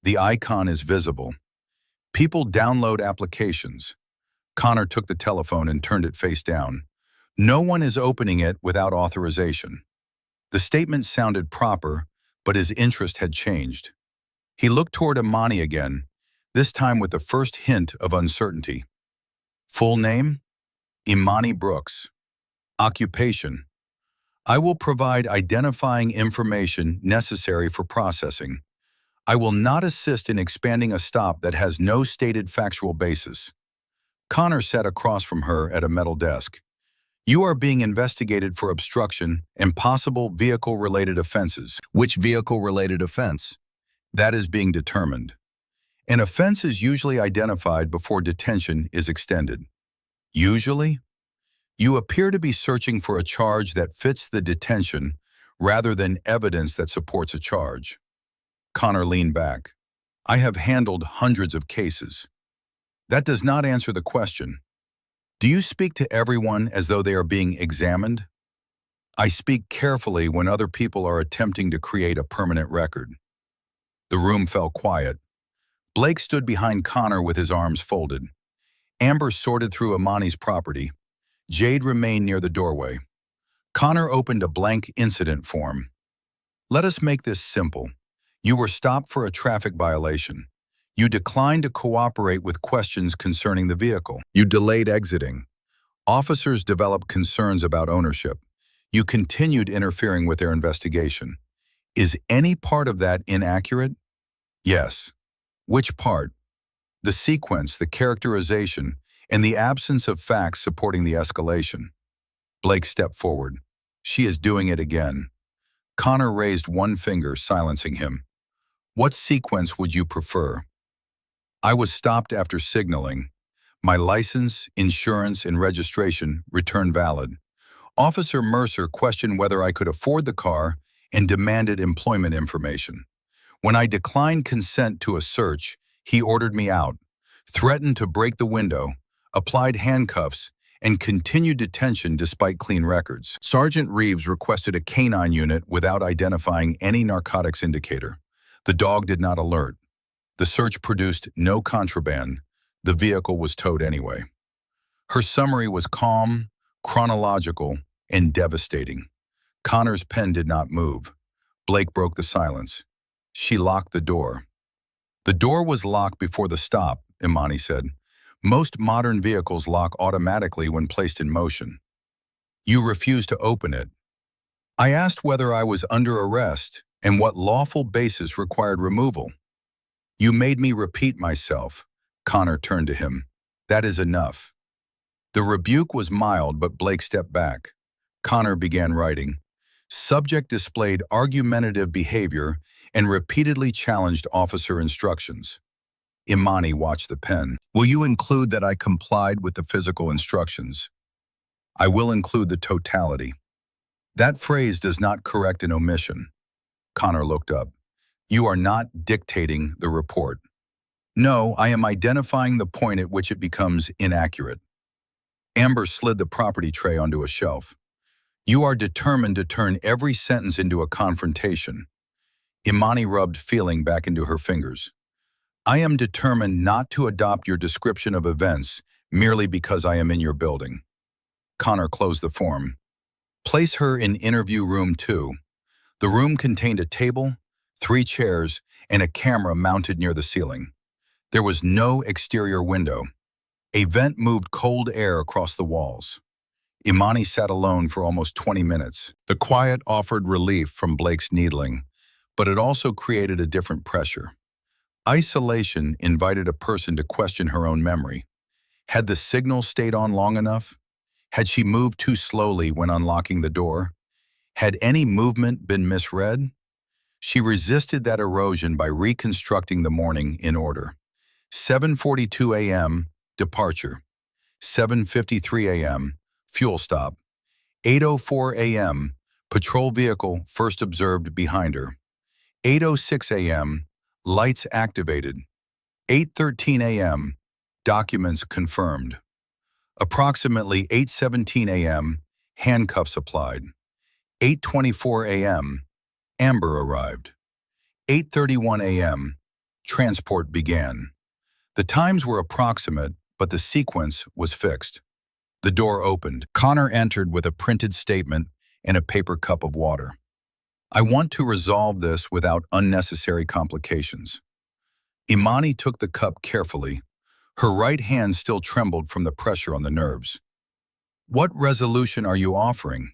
"The icon is visible." People download applications. Connor took the telephone and turned it face down. "No one is opening it without authorization." The statement sounded proper, but his interest had changed. He looked toward Imani again, this time with the first hint of uncertainty. "Full name?" "Imani Brooks." "Occupation?" "I will provide identifying information necessary for processing. I will not assist in expanding a stop that has no stated factual basis." Connor sat across from her at a metal desk. "You are being investigated for obstruction and possible vehicle-related offenses." "Which vehicle-related offense?" "That is being determined." "An offense is usually identified before detention is extended." "Usually?" "You appear to be searching for a charge that fits the detention rather than evidence that supports a charge." Connor leaned back. "I have handled hundreds of cases." "That does not answer the question. Do you speak to everyone as though they are being examined?" "I speak carefully when other people are attempting to create a permanent record." The room fell quiet. Blake stood behind Connor with his arms folded. Amber sorted through Imani's property. Jade remained near the doorway. Connor opened a blank incident form. "Let us make this simple. You were stopped for a traffic violation. You declined to cooperate with questions concerning the vehicle. You delayed exiting. Officers developed concerns about ownership. You continued interfering with their investigation. Is any part of that inaccurate? Yes. Which part? The sequence, the characterization, and the absence of facts supporting the escalation. Blake stepped forward. She is doing it again. Connor raised one finger, silencing him. What sequence would you prefer? I was stopped after signaling. My license, insurance, and registration returned valid. Officer Mercer questioned whether I could afford the car and demanded employment information. When I declined consent to a search, he ordered me out, threatened to break the window, applied handcuffs, and continued detention despite clean records. Sergeant Reeves requested a canine unit without identifying any narcotics indicator. The dog did not alert. The search produced no contraband. The vehicle was towed anyway. Her summary was calm, chronological, and devastating. Connor's pen did not move. Blake broke the silence. She locked the door. The door was locked before the stop, Imani said. Most modern vehicles lock automatically when placed in motion. You refused to open it. I asked whether I was under arrest and what lawful basis required removal. You made me repeat myself. Connor turned to him. That is enough. The rebuke was mild, but Blake stepped back. Connor began writing. Subject displayed argumentative behavior and repeatedly challenged officer instructions. Imani watched the pen. Will you include that I complied with the physical instructions? I will include the totality. That phrase does not correct an omission. Connor looked up. You are not dictating the report. No, I am identifying the point at which it becomes inaccurate. Amber slid the property tray onto a shelf. You are determined to turn every sentence into a confrontation. Imani rubbed feeling back into her fingers. I am determined not to adopt your description of events merely because I am in your building. Connor closed the form. Place her in interview room 2. The room contained a table, 3 chairs, and a camera mounted near the ceiling. There was no exterior window. A vent moved cold air across the walls. Imani sat alone for almost 20 minutes. The quiet offered relief from Blake's needling, but it also created a different pressure. Isolation invited a person to question her own memory. Had the signal stayed on long enough? Had she moved too slowly when unlocking the door? Had any movement been misread? She resisted that erosion by reconstructing the morning in order. 7:42 a.m., departure. 7:53 a.m., fuel stop. 8:04 a.m., patrol vehicle first observed behind her. 8:06 a.m., lights activated. 8:13 a.m., documents confirmed. Approximately 8:17 a.m., handcuffs applied. 8:24 a.m., Amber arrived. 8:31 a.m., transport began. The times were approximate, but the sequence was fixed. The door opened. Connor entered with a printed statement and a paper cup of water. I want to resolve this without unnecessary complications. Imani took the cup carefully. Her right hand still trembled from the pressure on the nerves. What resolution are you offering?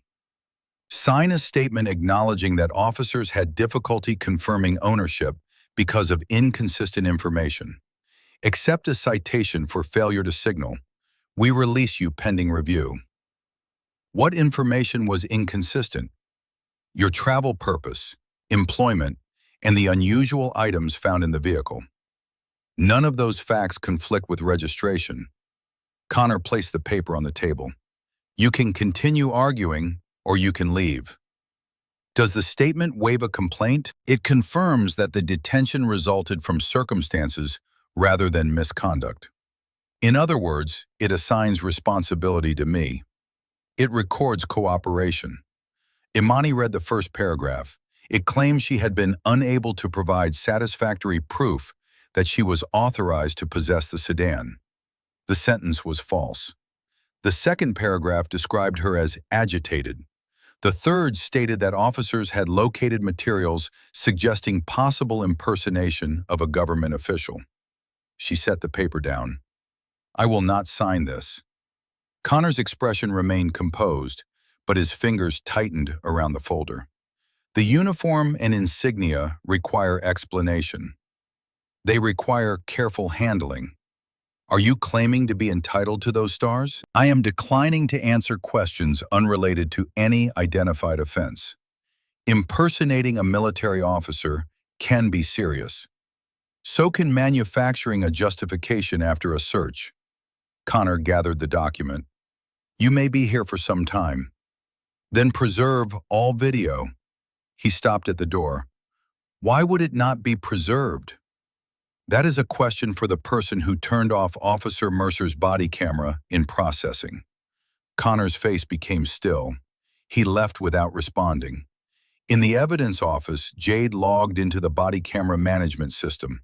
Sign a statement acknowledging that officers had difficulty confirming ownership because of inconsistent information. Accept a citation for failure to signal. We release you pending review. What information was inconsistent? Your travel purpose, employment, and the unusual items found in the vehicle. None of those facts conflict with registration. Connor placed the paper on the table. You can continue arguing, or you can leave. Does the statement waive a complaint? It confirms that the detention resulted from circumstances rather than misconduct. In other words, it assigns responsibility to me. It records cooperation. Imani read the first paragraph. It claims she had been unable to provide satisfactory proof that she was authorized to possess the sedan. The sentence was false. The second paragraph described her as agitated. The third stated that officers had located materials suggesting possible impersonation of a government official. She set the paper down. I will not sign this. Connor's expression remained composed, but his fingers tightened around the folder. The uniform and insignia require explanation. They require careful handling. Are you claiming to be entitled to those stars? I am declining to answer questions unrelated to any identified offense. Impersonating a military officer can be serious. So can manufacturing a justification after a search. Connor gathered the document. You may be here for some time. Then preserve all video. He stopped at the door. Why would it not be preserved? That is a question for the person who turned off Officer Mercer's body camera in processing. Connor's face became still. He left without responding. In the evidence office, Jade logged into the body camera management system.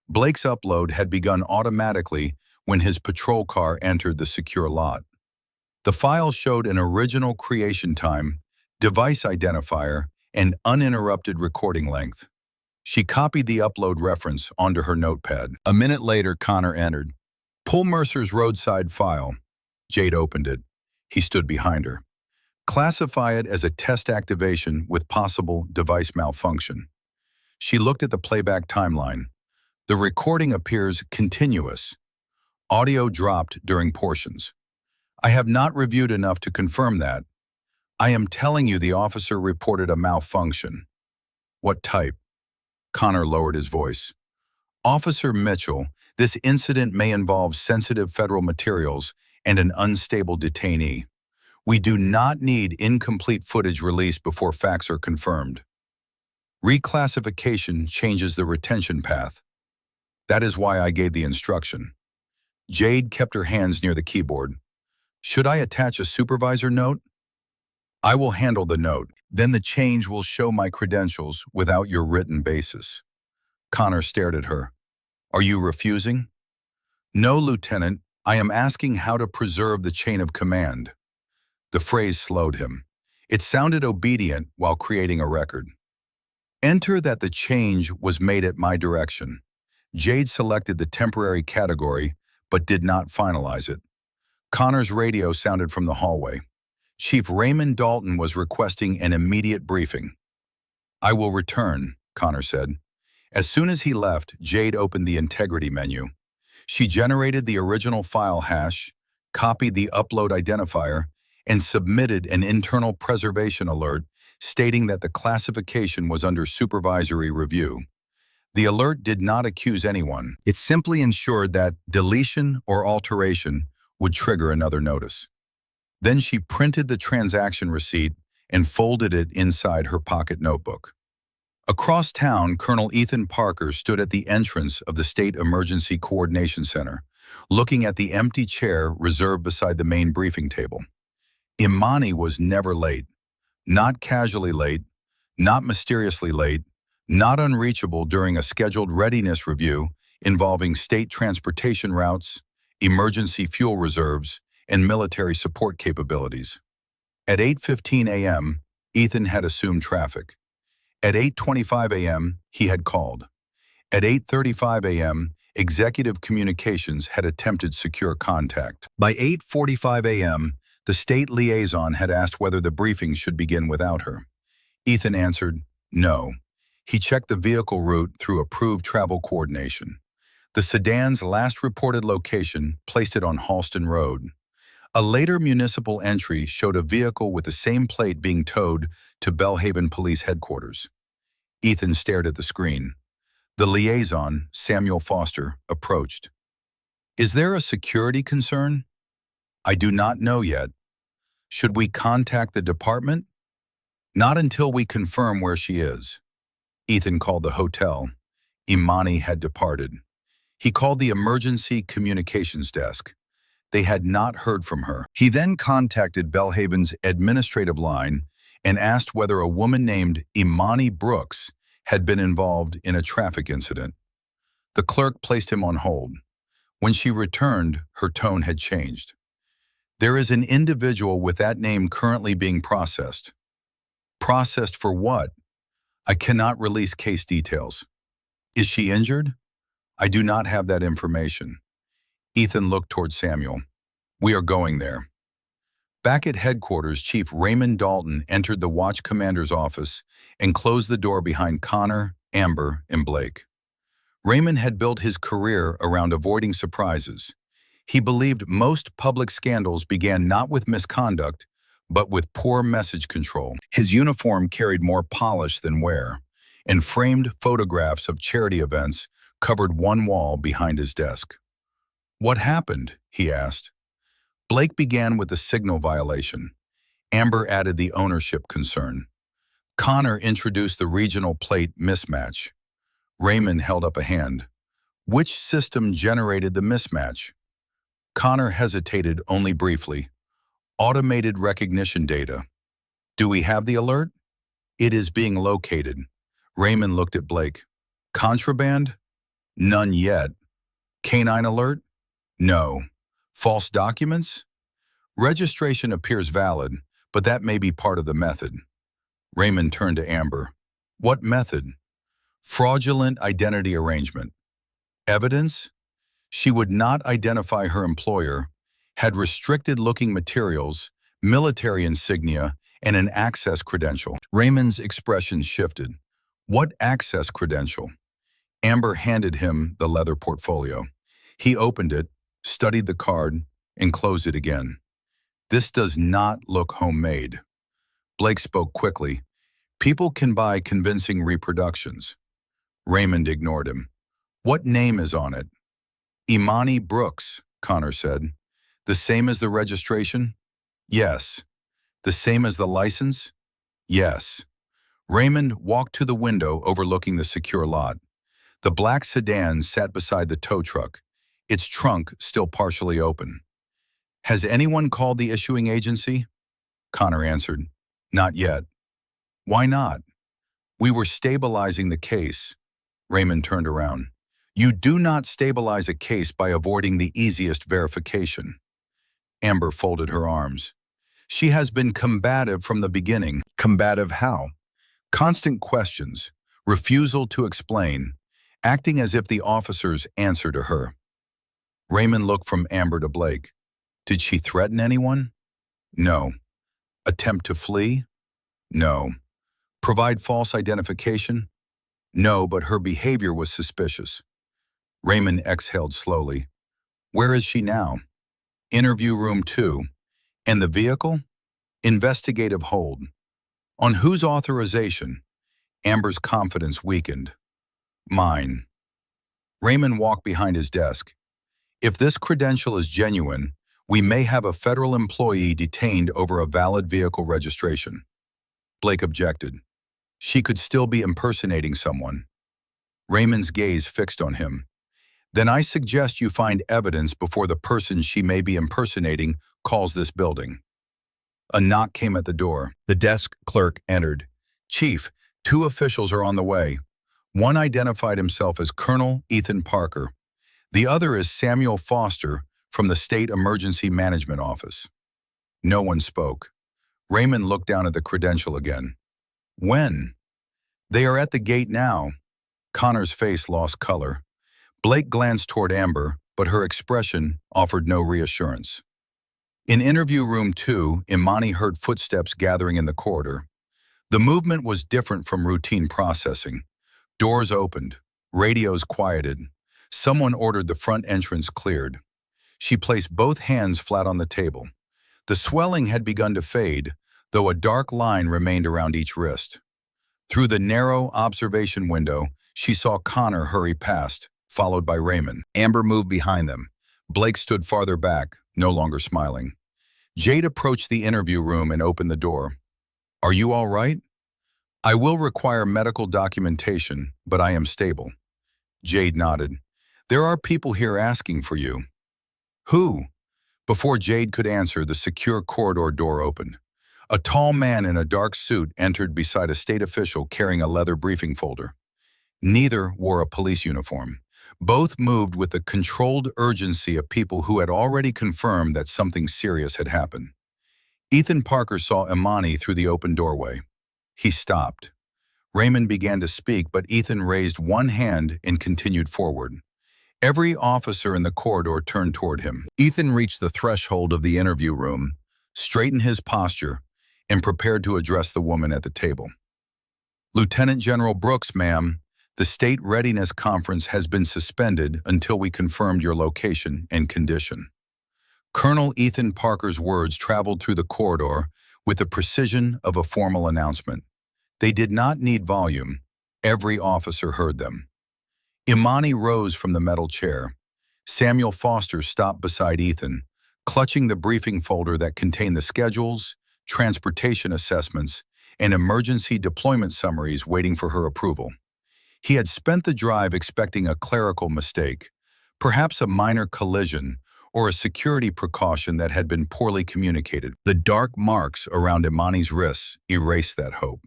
Blake's upload had begun automatically when his patrol car entered the secure lot. The file showed an original creation time, device identifier, and uninterrupted recording length. She copied the upload reference onto her notepad. A minute later, Connor entered. Pull Mercer's roadside file. Jade opened it. He stood behind her. Classify it as a test activation with possible device malfunction. She looked at the playback timeline. The recording appears continuous. Audio dropped during portions. I have not reviewed enough to confirm that. I am telling you the officer reported a malfunction. What type? Connor lowered his voice. Officer Mitchell, this incident may involve sensitive federal materials and an unstable detainee. We do not need incomplete footage released before facts are confirmed. Reclassification changes the retention path. That is why I gave the instruction. Jade kept her hands near the keyboard. Should I attach a supervisor note? I will handle the note. Then the change will show my credentials without your written basis. Connor stared at her. Are you refusing? No, Lieutenant. I am asking how to preserve the chain of command. The phrase slowed him. It sounded obedient while creating a record. Enter that the change was made at my direction. Jade selected the temporary category, but did not finalize it. Connor's radio sounded from the hallway. Chief Raymond Dalton was requesting an immediate briefing. I will return, Connor said. As soon as he left, Jade opened the integrity menu. She generated the original file hash, copied the upload identifier, and submitted an internal preservation alert stating that the classification was under supervisory review. The alert did not accuse anyone. It simply ensured that deletion or alteration would trigger another notice. Then she printed the transaction receipt and folded it inside her pocket notebook. Across town, Colonel Ethan Parker stood at the entrance of the State Emergency Coordination Center, looking at the empty chair reserved beside the main briefing table. Imani was never late. Not casually late, not mysteriously late, not unreachable during a scheduled readiness review involving state transportation routes, emergency fuel reserves, and military support capabilities. At 8:15 a.m., Ethan had assumed traffic. At 8:25 a.m., he had called. At 8:35 a.m., Executive Communications had attempted secure contact. By 8:45 a.m., the state liaison had asked whether the briefing should begin without her. Ethan answered, no. He checked the vehicle route through approved travel coordination. The sedan's last reported location placed it on Halston Road. A later municipal entry showed a vehicle with the same plate being towed to Belhaven Police Headquarters. Ethan stared at the screen. The liaison, Samuel Foster, approached. Is there a security concern? I do not know yet. Should we contact the department? Not until we confirm where she is. Ethan called the hotel. Imani had departed. He called the emergency communications desk. They had not heard from her. He then contacted Belhaven's administrative line and asked whether a woman named Imani Brooks had been involved in a traffic incident. The clerk placed him on hold. When she returned, her tone had changed. There is an individual with that name currently being processed. Processed for what? I cannot release case details. Is she injured? I do not have that information. Ethan looked toward Samuel. We are going there. Back at headquarters, Chief Raymond Dalton entered the watch commander's office and closed the door behind Connor, Amber, and Blake. Raymond had built his career around avoiding surprises. He believed most public scandals began not with misconduct, but with poor message control. His uniform carried more polish than wear, and framed photographs of charity events covered one wall behind his desk. "What happened?" he asked. Blake began with the signal violation. Amber added the ownership concern. Connor introduced the regional plate mismatch. Raymond held up a hand. Which system generated the mismatch? Connor hesitated only briefly. Automated recognition data. Do we have the alert? It is being located. Raymond looked at Blake. Contraband? None yet. Canine alert? No. False documents? Registration appears valid, but that may be part of the method. Raymond turned to Amber. What method? Fraudulent identity arrangement. Evidence? She would not identify her employer, had restricted-looking materials, military insignia, and an access credential. Raymond's expression shifted. What access credential? Amber handed him the leather portfolio. He opened it, studied the card, and closed it again. This does not look homemade. Blake spoke quickly. People can buy convincing reproductions. Raymond ignored him. What name is on it? Imani Brooks, Connor said. The same as the registration? Yes. The same as the license? Yes. Raymond walked to the window overlooking the secure lot. The black sedan sat beside the tow truck, its trunk still partially open. Has anyone called the issuing agency? Connor answered. Not yet. Why not? We were stabilizing the case. Raymond turned around. You do not stabilize a case by avoiding the easiest verification. Amber folded her arms. She has been combative from the beginning. Combative how? Constant questions, refusal to explain, acting as if the officers answer to her. Raymond looked from Amber to Blake. Did she threaten anyone? No. Attempt to flee? No. Provide false identification? No, but her behavior was suspicious. Raymond exhaled slowly. Where is she now? Interview room 2. And the vehicle? Investigative hold. On whose authorization? Amber's confidence weakened. Mine. Raymond walked behind his desk. If this credential is genuine, we may have a federal employee detained over a valid vehicle registration. Blake objected. She could still be impersonating someone. Raymond's gaze fixed on him. Then I suggest you find evidence before the person she may be impersonating calls this building. A knock came at the door. The desk clerk entered. Chief, 2 officials are on the way. One identified himself as Colonel Ethan Parker. The other is Samuel Foster from the State Emergency Management Office. No one spoke. Raymond looked down at the credential again. When? They are at the gate now. Connor's face lost color. Blake glanced toward Amber, but her expression offered no reassurance. In interview room 2, Imani heard footsteps gathering in the corridor. The movement was different from routine processing. Doors opened, radios quieted. Someone ordered the front entrance cleared. She placed both hands flat on the table. The swelling had begun to fade, though a dark line remained around each wrist. Through the narrow observation window, she saw Connor hurry past, followed by Raymond. Amber moved behind them. Blake stood farther back, no longer smiling. Jade approached the interview room and opened the door. Are you all right? I will require medical documentation, but I am stable. Jade nodded. There are people here asking for you. Who? Before Jade could answer, the secure corridor door opened. A tall man in a dark suit entered beside a state official carrying a leather briefing folder. Neither wore a police uniform. Both moved with the controlled urgency of people who had already confirmed that something serious had happened. Ethan Parker saw Imani through the open doorway. He stopped. Raymond began to speak, but Ethan raised one hand and continued forward. Every officer in the corridor turned toward him. Ethan reached the threshold of the interview room, straightened his posture, and prepared to address the woman at the table. Lieutenant General Brooks, ma'am, the State Readiness Conference has been suspended until we confirmed your location and condition. Colonel Ethan Parker's words traveled through the corridor with the precision of a formal announcement. They did not need volume. Every officer heard them. Imani rose from the metal chair. Samuel Foster stopped beside Ethan, clutching the briefing folder that contained the schedules, transportation assessments, and emergency deployment summaries waiting for her approval. He had spent the drive expecting a clerical mistake, perhaps a minor collision or a security precaution that had been poorly communicated. The dark marks around Imani's wrists erased that hope.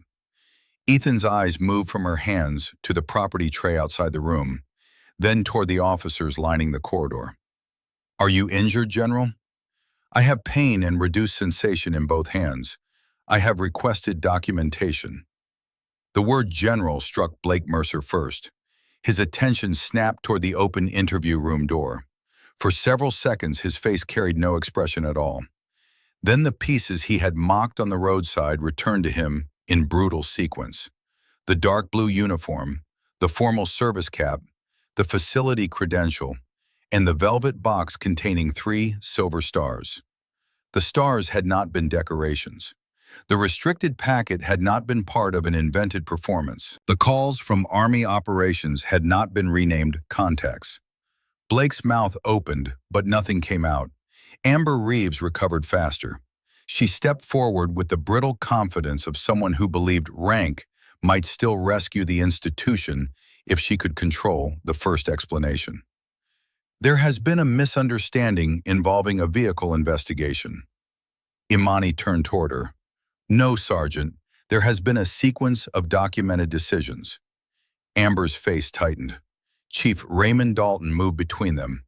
Ethan's eyes moved from her hands to the property tray outside the room, then toward the officers lining the corridor. "Are you injured, General?" "I have pain and reduced sensation in both hands. I have requested documentation." The word general struck Blake Mercer first. His attention snapped toward the open interview room door. For several seconds, his face carried no expression at all. Then the pieces he had mocked on the roadside returned to him in brutal sequence. The dark blue uniform, the formal service cap, the facility credential, and the velvet box containing 3 silver stars. The stars had not been decorations. The restricted packet had not been part of an invented performance. The calls from Army operations had not been renamed contacts. Blake's mouth opened, but nothing came out. Amber Reeves recovered faster. She stepped forward with the brittle confidence of someone who believed rank might still rescue the institution if she could control the first explanation. "There has been a misunderstanding involving a vehicle investigation." Imani turned toward her. "No, Sergeant. There has been a sequence of documented decisions." Amber's face tightened. Chief Raymond Dalton moved between them.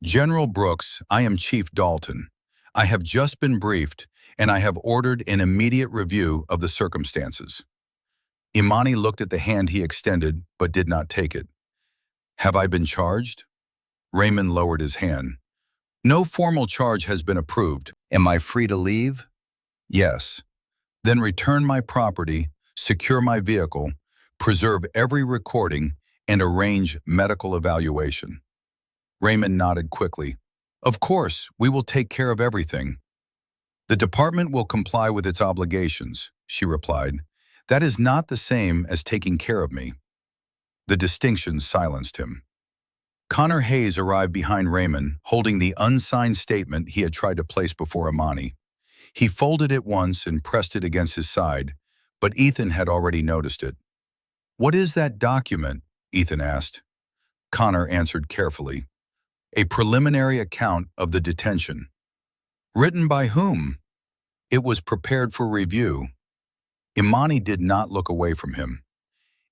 "General Brooks, I am Chief Dalton. I have just been briefed, and I have ordered an immediate review of the circumstances." Imani looked at the hand he extended, but did not take it. "Have I been charged?" Raymond lowered his hand. "No formal charge has been approved. Am I free to leave?" "Yes." "Then return my property, secure my vehicle, preserve every recording, and arrange medical evaluation." Raymond nodded quickly. "Of course, we will take care of everything." "The department will comply with its obligations," she replied. "That is not the same as taking care of me." The distinction silenced him. Connor Hayes arrived behind Raymond, holding the unsigned statement he had tried to place before Imani. He folded it once and pressed it against his side, but Ethan had already noticed it. "What is that document?" Ethan asked. Connor answered carefully. "A preliminary account of the detention." "Written by whom?" "It was prepared for review." Imani did not look away from him.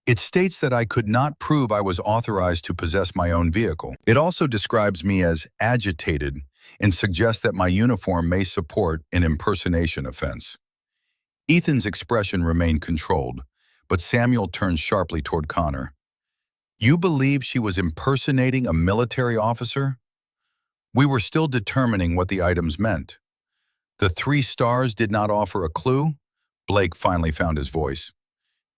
"It states that I could not prove I was authorized to possess my own vehicle. It also describes me as agitated and suggests that my uniform may support an impersonation offense." Ethan's expression remained controlled, but Samuel turned sharply toward Connor. "You believe she was impersonating a military officer?" "We were still determining what the items meant." "The 3 stars did not offer a clue?" Blake finally found his voice.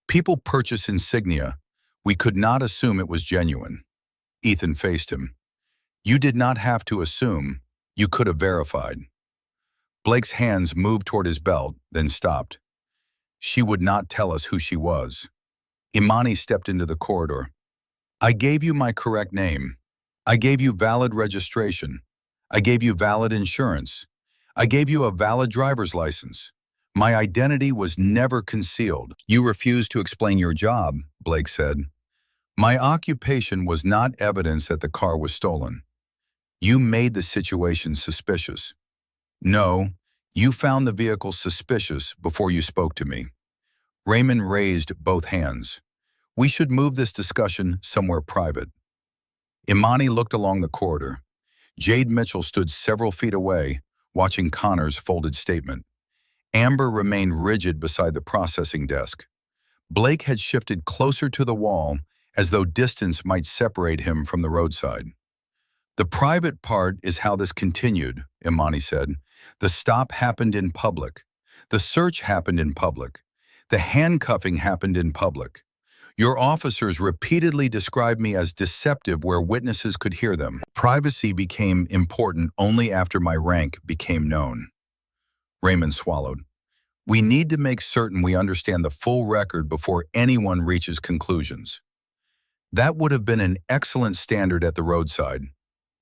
"People purchase insignia. We could not assume it was genuine." Ethan faced him. "You did not have to assume. You could have verified." Blake's hands moved toward his belt, then stopped. "She would not tell us who she was." Imani stepped into the corridor. "I gave you my correct name. I gave you valid registration. I gave you valid insurance. I gave you a valid driver's license. My identity was never concealed." "You refused to explain your job," Blake said. "My occupation was not evidence that the car was stolen." "You made the situation suspicious." "No, you found the vehicle suspicious before you spoke to me." Raymond raised both hands. "We should move this discussion somewhere private." Imani looked along the corridor. Jade Mitchell stood several feet away, watching Connor's folded statement. Amber remained rigid beside the processing desk. Blake had shifted closer to the wall, as though distance might separate him from the roadside. The private part is how this continued, Imani said. The stop happened in public. The search happened in public. The handcuffing happened in public. Your officers repeatedly described me as deceptive where witnesses could hear them. Privacy became important only after my rank became known. Raymond swallowed. We need to make certain we understand the full record before anyone reaches conclusions. That would have been an excellent standard at the roadside.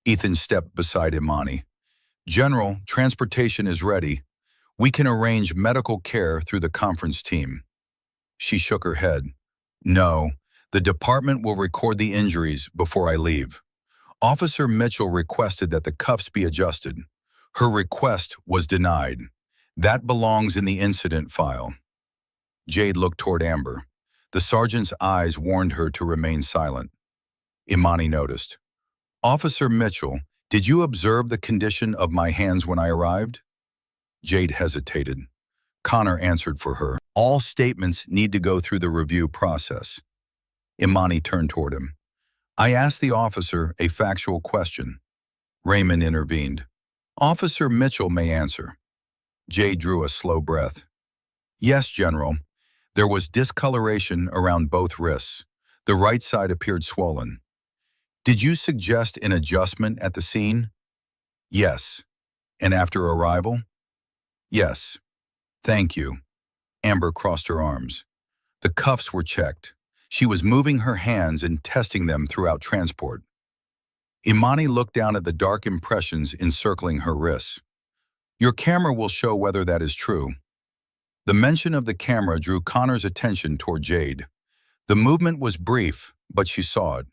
Ethan stepped beside Imani. General, transportation is ready. We can arrange medical care through the conference team. She shook her head. No, the department will record the injuries before I leave. Officer Mitchell requested that the cuffs be adjusted. Her request was denied. That belongs in the incident file. Jade looked toward Amber. The sergeant's eyes warned her to remain silent. Imani noticed. Officer Mitchell, did you observe the condition of my hands when I arrived? Jade hesitated. Connor answered for her. All statements need to go through the review process. Imani turned toward him. I asked the officer a factual question. Raymond intervened. Officer Mitchell may answer. Jade drew a slow breath. Yes, General. There was discoloration around both wrists. The right side appeared swollen. Did you suggest an adjustment at the scene? Yes. And after arrival? Yes. Thank you. Amber crossed her arms. The cuffs were checked. She was moving her hands and testing them throughout transport. Imani looked down at the dark impressions encircling her wrists. Your camera will show whether that is true. The mention of the camera drew Connor's attention toward Jade. The movement was brief, but she saw it.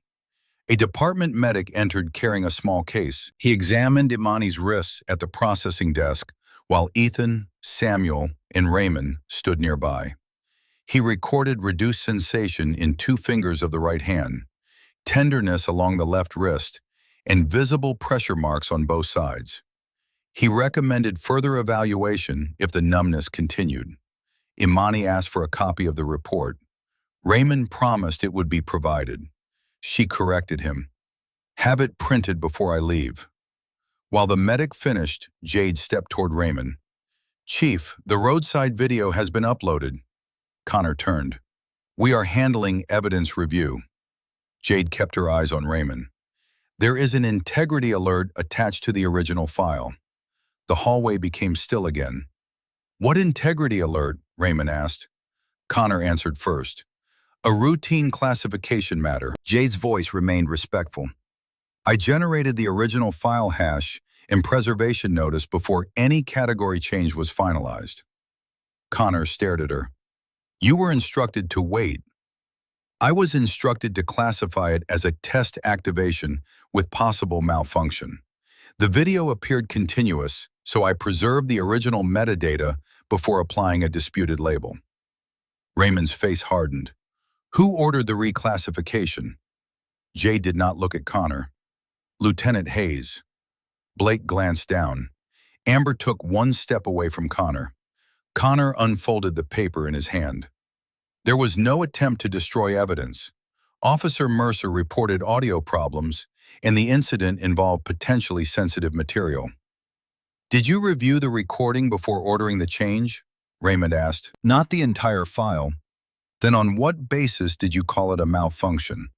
A department medic entered carrying a small case. He examined Imani's wrists at the processing desk, while Ethan, Samuel, and Raymond stood nearby. He recorded reduced sensation in 2 fingers of the right hand, tenderness along the left wrist, and visible pressure marks on both sides. He recommended further evaluation if the numbness continued. Imani asked for a copy of the report. Raymond promised it would be provided. She corrected him. Have it printed before I leave. While the medic finished, Jade stepped toward Raymond. Chief, the roadside video has been uploaded. Connor turned. We are handling evidence review. Jade kept her eyes on Raymond. There is an integrity alert attached to the original file. The hallway became still again. What integrity alert? Raymond asked. Connor answered first. A routine classification matter. Jade's voice remained respectful. I generated the original file hash and preservation notice before any category change was finalized. Connor stared at her. You were instructed to wait. I was instructed to classify it as a test activation with possible malfunction. The video appeared continuous, so I preserved the original metadata before applying a disputed label. Raymond's face hardened. Who ordered the reclassification? Jade did not look at Connor. Lieutenant Hayes. Blake glanced down. Amber took 1 step away from Connor. Connor unfolded the paper in his hand. There was no attempt to destroy evidence. Officer Mercer reported audio problems, and the incident involved potentially sensitive material. Did you review the recording before ordering the change? Raymond asked. Not the entire file. Then on what basis did you call it a malfunction?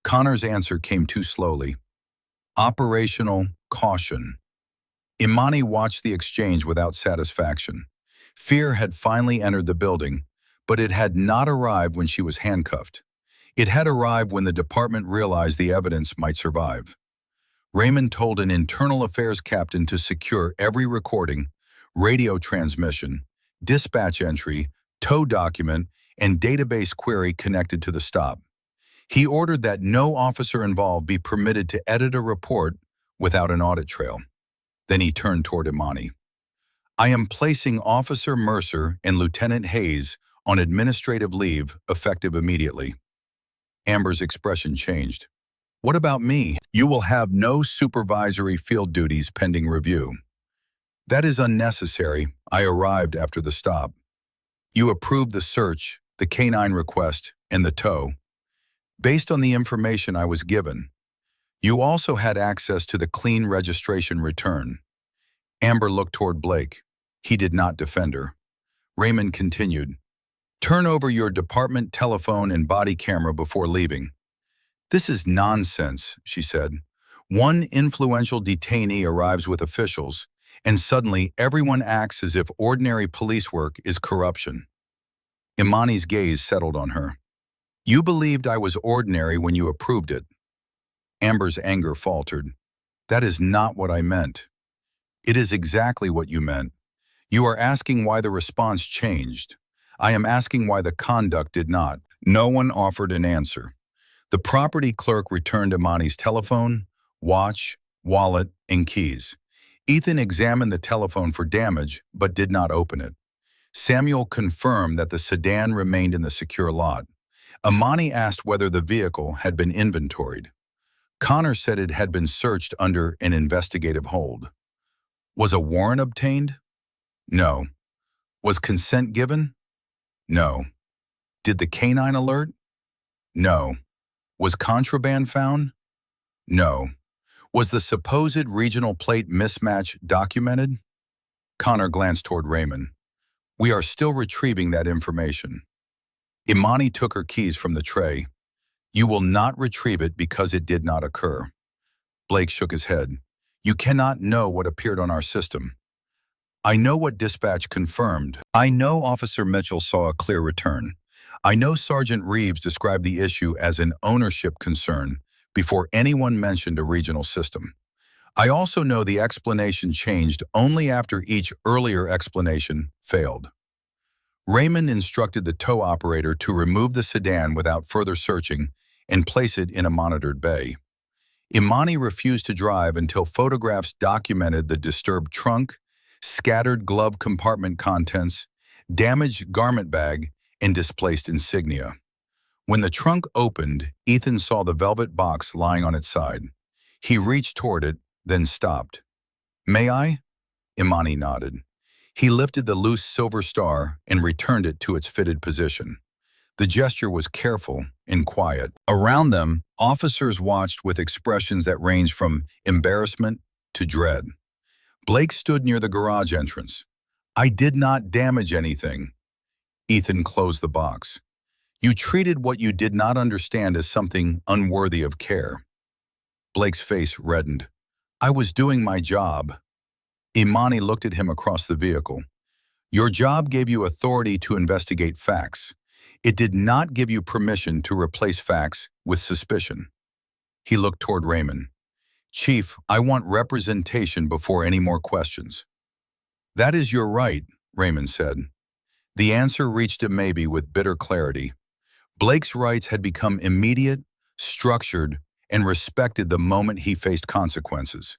Connor's answer came too slowly. Operational caution. Imani watched the exchange without satisfaction. Fear had finally entered the building, but it had not arrived when she was handcuffed. It had arrived when the department realized the evidence might survive. Raymond told an internal affairs captain to secure every recording, radio transmission, dispatch entry, tow document, and database query connected to the stop. He ordered that no officer involved be permitted to edit a report without an audit trail. Then he turned toward Imani. I am placing Officer Mercer and Lieutenant Hayes on administrative leave effective immediately. Amber's expression changed. What about me? You will have no supervisory field duties pending review. That is unnecessary. I arrived after the stop. You approved the search, the canine request, and the tow. Based on the information I was given, You also had access to the clean registration return. Amber looked toward Blake. He did not defend her. Raymond continued, "Turn over your department telephone and body camera before leaving." "This is nonsense," she said. "One influential detainee arrives with officials, and suddenly everyone acts as if ordinary police work is corruption." Imani's gaze settled on her. "You believed I was ordinary when you approved it." Amber's anger faltered. "That is not what I meant." "It is exactly what you meant. You are asking why the response changed. I am asking why the conduct did not." No one offered an answer. The property clerk returned Imani's telephone, watch, wallet, and keys. Ethan examined the telephone for damage, but did not open it. Samuel confirmed that the sedan remained in the secure lot. Imani asked whether the vehicle had been inventoried. Connor said it had been searched under an investigative hold. Was a warrant obtained? No. Was consent given? No. Did the canine alert? No. Was contraband found? No. Was the supposed regional plate mismatch documented? Connor glanced toward Raymond. "We are still retrieving that information." Imani took her keys from the tray. "You will not retrieve it because it did not occur." Blake shook his head. "You cannot know what appeared on our system." "I know what dispatch confirmed. I know Officer Mitchell saw a clear return. I know Sergeant Reeves described the issue as an ownership concern before anyone mentioned a regional system. I also know the explanation changed only after each earlier explanation failed." Raymond instructed the tow operator to remove the sedan without further searching and place it in a monitored bay. Imani refused to drive until photographs documented the disturbed trunk, scattered glove compartment contents, damaged garment bag, and displaced insignia. When the trunk opened, Ethan saw the velvet box lying on its side. He reached toward it, then stopped. "May I?" Imani nodded. He lifted the loose silver star and returned it to its fitted position. The gesture was careful and quiet. Around them, officers watched with expressions that ranged from embarrassment to dread. Blake stood near the garage entrance. "I did not damage anything." Ethan closed the box. "You treated what you did not understand as something unworthy of care." Blake's face reddened. "I was doing my job." Imani looked at him across the vehicle. "Your job gave you authority to investigate facts. It did not give you permission to replace facts with suspicion." He looked toward Raymond. "Chief, I want representation before any more questions." "That is your right," Raymond said. The answer reached a maybe with bitter clarity. Blake's rights had become immediate, structured, and respected the moment he faced consequences.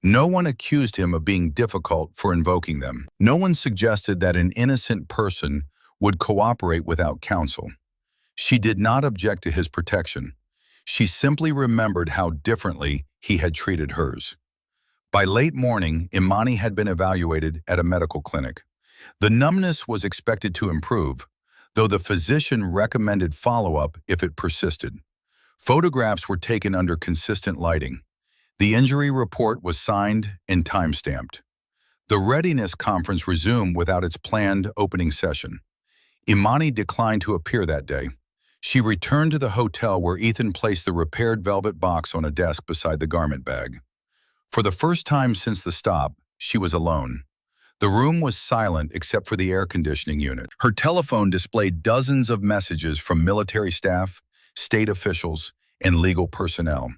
No one accused him of being difficult for invoking them. No one suggested that an innocent person would cooperate without counsel. She did not object to his protection. She simply remembered how differently he had treated hers. By late morning, Imani had been evaluated at a medical clinic. The numbness was expected to improve, though the physician recommended follow-up if it persisted. Photographs were taken under consistent lighting. The injury report was signed and time-stamped. The readiness conference resumed without its planned opening session. Imani declined to appear that day. She returned to the hotel where Ethan placed the repaired velvet box on a desk beside the garment bag. For the first time since the stop, she was alone. The room was silent except for the air conditioning unit. Her telephone displayed dozens of messages from military staff, state officials, and legal personnel.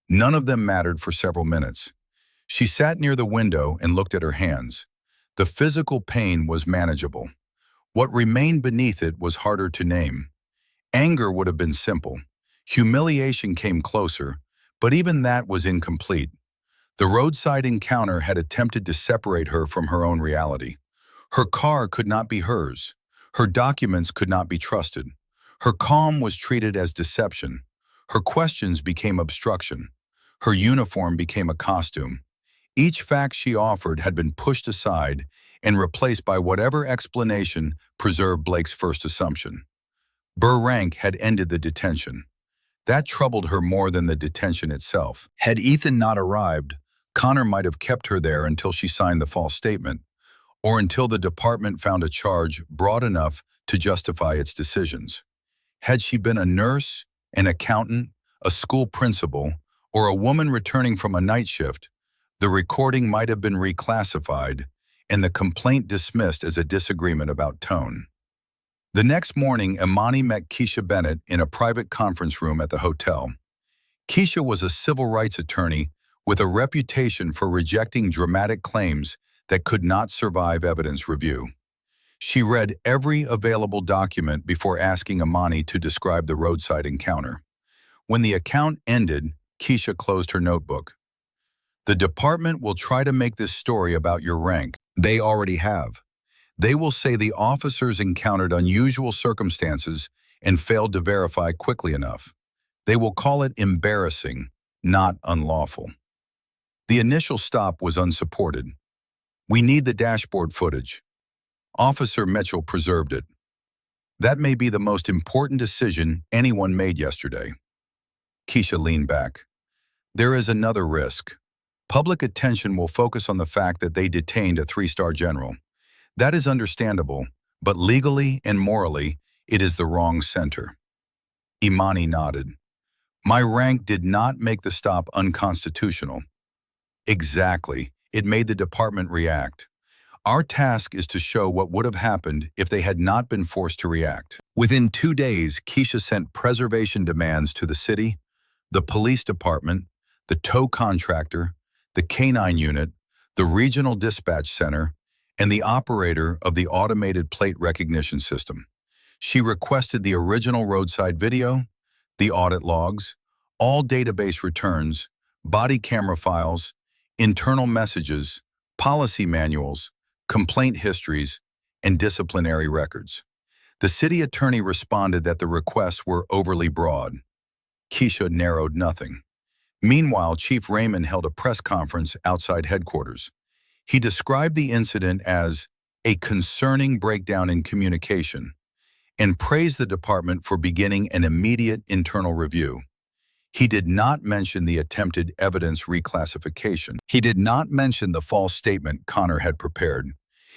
None of them mattered for several minutes. She sat near the window and looked at her hands. The physical pain was manageable. What remained beneath it was harder to name. Anger would have been simple. Humiliation came closer, but even that was incomplete. The roadside encounter had attempted to separate her from her own reality. Her car could not be hers. Her documents could not be trusted. Her calm was treated as deception. Her questions became obstruction. Her uniform became a costume. Each fact she offered had been pushed aside and replaced by whatever explanation preserved Blake's first assumption. Burr rank had ended the detention. That troubled her more than the detention itself. Had Ethan not arrived, Connor might have kept her there until she signed the false statement, or until the department found a charge broad enough to justify its decisions. Had she been a nurse, an accountant, a school principal, or a woman returning from a night shift, the recording might have been reclassified and the complaint dismissed as a disagreement about tone. The next morning, Imani met Keisha Bennett in a private conference room at the hotel. Keisha was a civil rights attorney with a reputation for rejecting dramatic claims that could not survive evidence review. She read every available document before asking Imani to describe the roadside encounter. When the account ended, Keisha closed her notebook. "The department will try to make this story about your rank. They already have. They will say the officers encountered unusual circumstances and failed to verify quickly enough. They will call it embarrassing, not unlawful." The initial stop was unsupported. "We need the dashboard footage." Officer Mitchell preserved it. "That may be the most important decision anyone made yesterday." Keisha leaned back. "There is another risk. Public attention will focus on the fact that they detained a 3-star general. That is understandable, but legally and morally, it is the wrong center." Imani nodded. "My rank did not make the stop unconstitutional." "Exactly. It made the department react. Our task is to show what would have happened if they had not been forced to react." Within 2 days, Keisha sent preservation demands to the city, the police department, the tow contractor, the K-9 unit, the regional dispatch center, and the operator of the automated plate recognition system. She requested the original roadside video, the audit logs, all database returns, body camera files, internal messages, policy manuals, complaint histories, and disciplinary records. The city attorney responded that the requests were overly broad. Keisha narrowed nothing. Meanwhile, Chief Raymond held a press conference outside headquarters. He described the incident as a concerning breakdown in communication and praised the department for beginning an immediate internal review. He did not mention the attempted evidence reclassification. He did not mention the false statement Connor had prepared.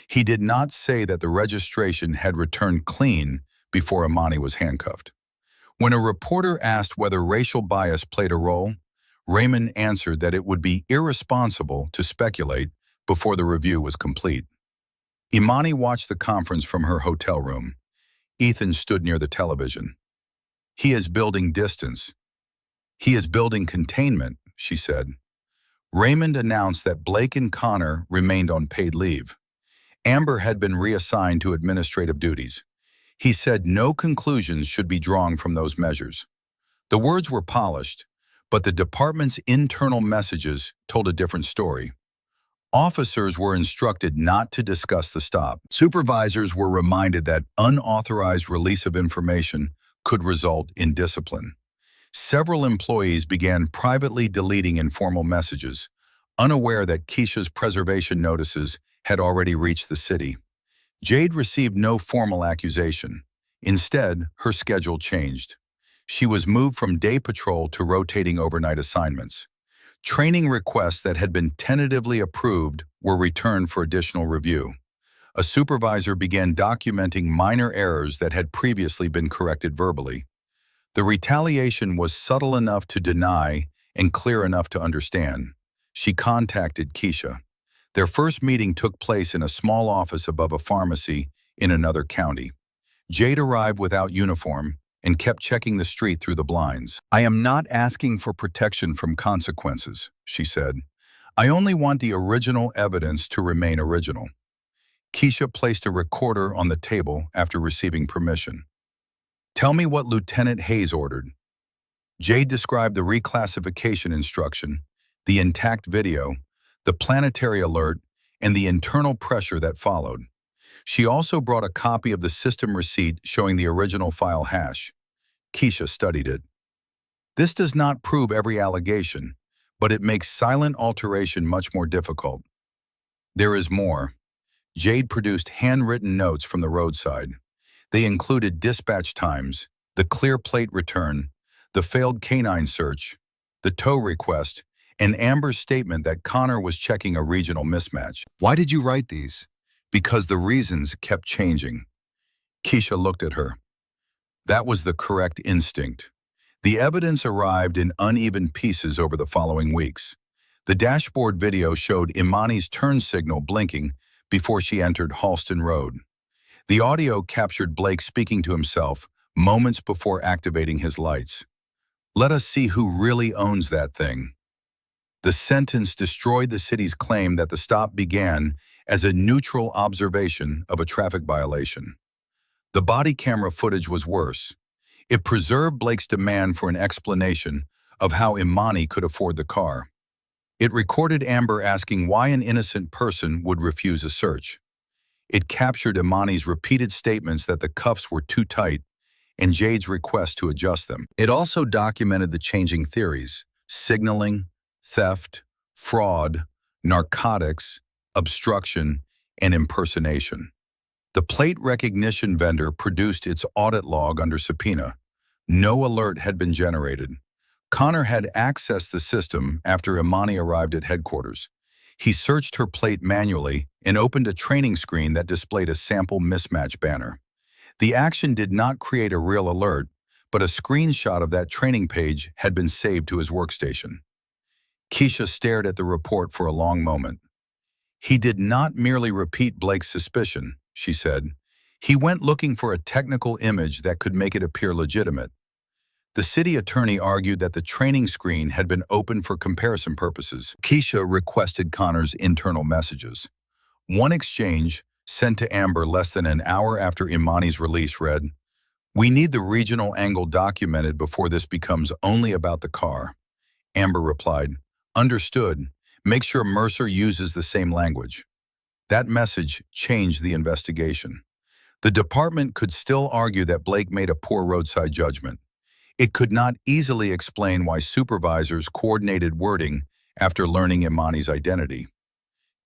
He did not say that the registration had returned clean before Imani was handcuffed. When a reporter asked whether racial bias played a role, Raymond answered that it would be irresponsible to speculate before the review was complete. Imani watched the conference from her hotel room. Ethan stood near the television. "He is building distance. He is building containment," she said. Raymond announced that Blake and Connor remained on paid leave. Amber had been reassigned to administrative duties. He said no conclusions should be drawn from those measures. The words were polished, but the department's internal messages told a different story. Officers were instructed not to discuss the stop. Supervisors were reminded that unauthorized release of information could result in discipline. Several employees began privately deleting informal messages, unaware that Keisha's preservation notices had already reached the city. Jade received no formal accusation. Instead, her schedule changed. She was moved from day patrol to rotating overnight assignments. Training requests that had been tentatively approved were returned for additional review. A supervisor began documenting minor errors that had previously been corrected verbally. The retaliation was subtle enough to deny and clear enough to understand. She contacted Keisha. Their first meeting took place in a small office above a pharmacy in another county. Jade arrived without uniform and kept checking the street through the blinds. "I am not asking for protection from consequences," she said. "I only want the original evidence to remain original." Keisha placed a recorder on the table after receiving permission. "Tell me what Lieutenant Hayes ordered." Jade described the reclassification instruction, the intact video, the planetary alert, and the internal pressure that followed. She also brought a copy of the system receipt showing the original file hash. Keisha studied it. "This does not prove every allegation, but it makes silent alteration much more difficult." "There is more." Jade produced handwritten notes from the roadside. They included dispatch times, the clear plate return, the failed canine search, the tow request, and Amber's statement that Connor was checking a regional mismatch. Why did you write these? Because the reasons kept changing. Keisha looked at her. That was the correct instinct. The evidence arrived in uneven pieces over the following weeks. The dashboard video showed Imani's turn signal blinking before she entered Halston Road. The audio captured Blake speaking to himself moments before activating his lights. Let us see who really owns that thing. The sentence destroyed the city's claim that the stop began as a neutral observation of a traffic violation. The body camera footage was worse. It preserved Blake's demand for an explanation of how Imani could afford the car. It recorded Amber asking why an innocent person would refuse a search. It captured Imani's repeated statements that the cuffs were too tight and Jade's request to adjust them. It also documented the changing theories: signaling, theft, fraud, narcotics, obstruction, and impersonation. The plate recognition vendor produced its audit log under subpoena. No alert had been generated. Connor had accessed the system after Imani arrived at headquarters. He searched her plate manually and opened a training screen that displayed a sample mismatch banner. The action did not create a real alert, but a screenshot of that training page had been saved to his workstation. Keisha stared at the report for a long moment. He did not merely repeat Blake's suspicion, she said. He went looking for a technical image that could make it appear legitimate. The city attorney argued that the training screen had been opened for comparison purposes. Keisha requested Connor's internal messages. One exchange, sent to Amber less than an hour after Imani's release, read, "We need the regional angle documented before this becomes only about the car." Amber replied, "Understood. Make sure Mercer uses the same language." That message changed the investigation. The department could still argue that Blake made a poor roadside judgment. It could not easily explain why supervisors coordinated wording after learning Imani's identity.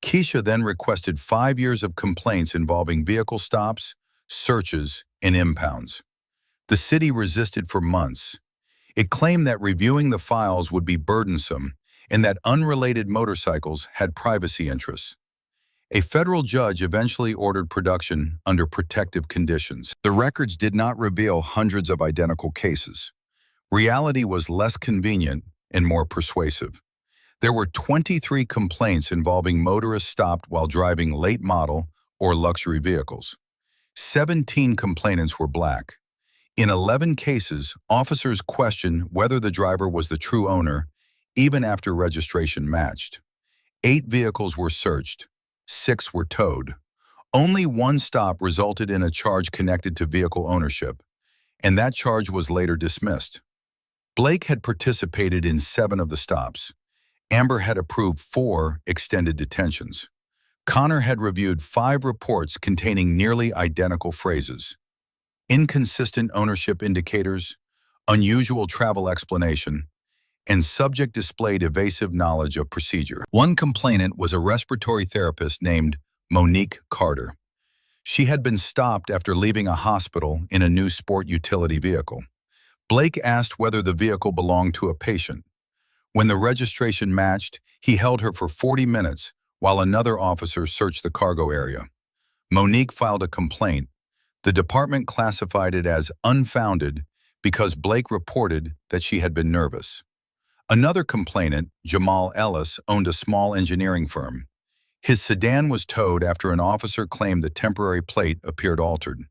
Keisha then requested 5 years of complaints involving vehicle stops, searches, and impounds. The city resisted for months. It claimed that reviewing the files would be burdensome and that unrelated motorcycles had privacy interests. A federal judge eventually ordered production under protective conditions. The records did not reveal hundreds of identical cases. Reality was less convenient and more persuasive. There were 23 complaints involving motorists stopped while driving late model or luxury vehicles. 17 complainants were black. In 11 cases, officers questioned whether the driver was the true owner, even after registration matched. 8 vehicles were searched. 6 were towed. Only one stop resulted in a charge connected to vehicle ownership, and that charge was later dismissed. Blake had participated in 7 of the stops. Amber had approved 4 extended detentions. Connor had reviewed 5 reports containing nearly identical phrases: inconsistent ownership indicators, unusual travel explanation, and subject displayed evasive knowledge of procedure. One complainant was a respiratory therapist named Monique Carter. She had been stopped after leaving a hospital in a new sport utility vehicle. Blake asked whether the vehicle belonged to a patient. When the registration matched, he held her for 40 minutes while another officer searched the cargo area. Monique filed a complaint. The department classified it as unfounded because Blake reported that she had been nervous. Another complainant, Jamal Ellis, owned a small engineering firm. His sedan was towed after an officer claimed the temporary plate appeared altered.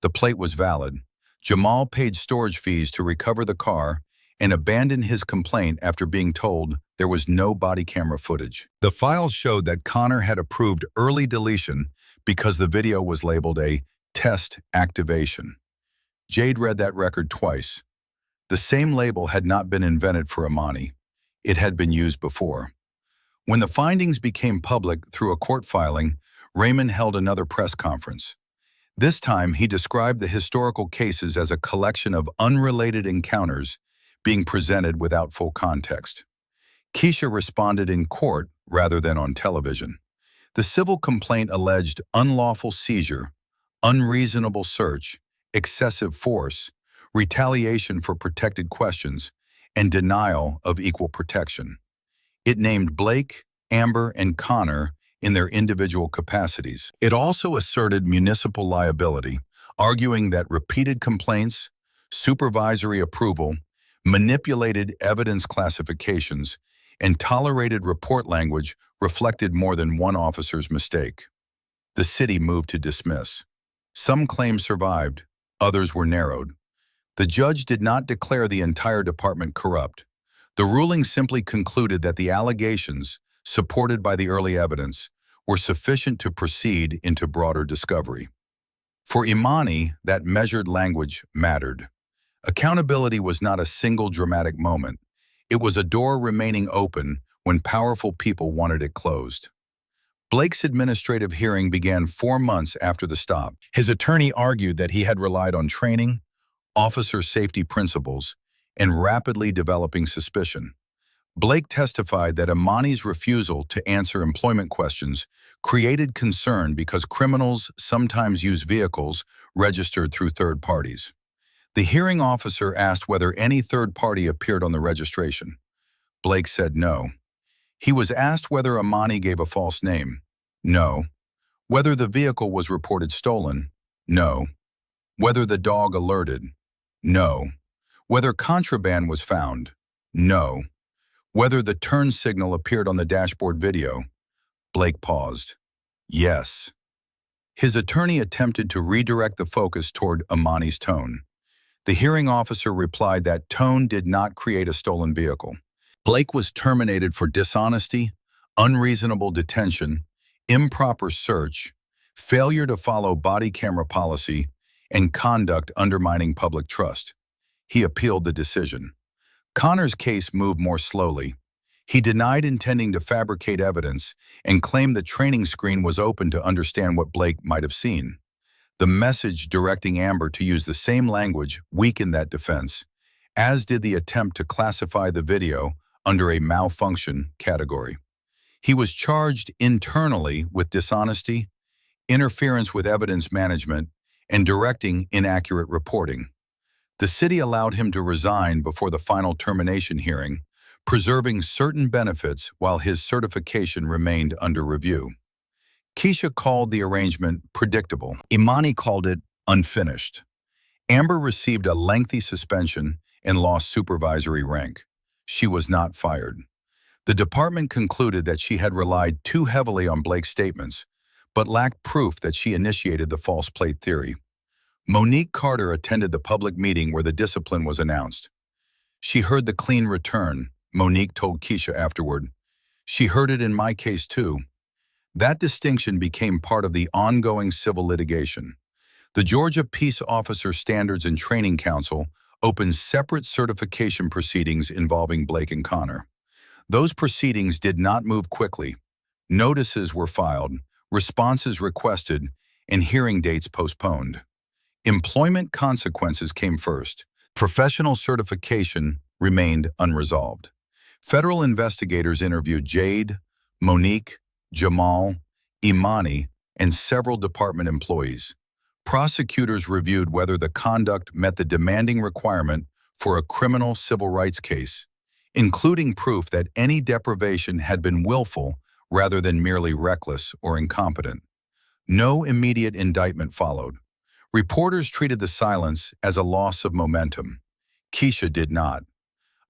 The plate was valid. Jamal paid storage fees to recover the car and abandoned his complaint after being told there was no body camera footage. The files showed that Connor had approved early deletion because the video was labeled a test activation. Jade read that record twice. The same label had not been invented for Imani. It had been used before. When the findings became public through a court filing, Raymond held another press conference. This time, he described the historical cases as a collection of unrelated encounters being presented without full context. Keisha responded in court rather than on television. The civil complaint alleged unlawful seizure, unreasonable search, excessive force, retaliation for protected questions, and denial of equal protection. It named Blake, Amber, and Connor in their individual capacities. It also asserted municipal liability, arguing that repeated complaints, supervisory approval, manipulated evidence classifications, and tolerated report language reflected more than one officer's mistake. The city moved to dismiss. Some claims survived, others were narrowed. The judge did not declare the entire department corrupt. The ruling simply concluded that the allegations, supported by the early evidence, were sufficient to proceed into broader discovery. For Imani, that measured language mattered. Accountability was not a single dramatic moment. It was a door remaining open when powerful people wanted it closed. Blake's administrative hearing began 4 months after the stop. His attorney argued that he had relied on training, officer safety principles, and rapidly developing suspicion. Blake testified that Imani's refusal to answer employment questions created concern because criminals sometimes use vehicles registered through third parties. The hearing officer asked whether any third party appeared on the registration. Blake said no. He was asked whether Imani gave a false name. No. Whether the vehicle was reported stolen. No. Whether the dog alerted. No. Whether contraband was found. No. Whether the turn signal appeared on the dashboard video. Blake paused. Yes. His attorney attempted to redirect the focus toward Imani's tone. The hearing officer replied that tone did not create a stolen vehicle. Blake was terminated for dishonesty, unreasonable detention, improper search, failure to follow body camera policy, and conduct undermining public trust. He appealed the decision. Connor's case moved more slowly. He denied intending to fabricate evidence and claimed the training screen was open to understand what Blake might have seen. The message directing Amber to use the same language weakened that defense, as did the attempt to classify the video under a malfunction category. He was charged internally with dishonesty, interference with evidence management, and directing inaccurate reporting. The city allowed him to resign before the final termination hearing, preserving certain benefits while his certification remained under review. Keisha called the arrangement predictable. Imani called it unfinished. Amber received a lengthy suspension and lost supervisory rank. She was not fired. The department concluded that she had relied too heavily on Blake's statements, but lacked proof that she initiated the false plate theory. Monique Carter attended the public meeting where the discipline was announced. She heard the clean return, Monique told Keisha afterward. She heard it in my case too. That distinction became part of the ongoing civil litigation. The Georgia Peace Officer Standards and Training Council opened separate certification proceedings involving Blake and Connor. Those proceedings did not move quickly. Notices were filed, responses requested, and hearing dates postponed. Employment consequences came first. Professional certification remained unresolved. Federal investigators interviewed Jade, Monique, Jamal, Imani, and several department employees. Prosecutors reviewed whether the conduct met the demanding requirement for a criminal civil rights case, including proof that any deprivation had been willful rather than merely reckless or incompetent. No immediate indictment followed. Reporters treated the silence as a loss of momentum. Keisha did not.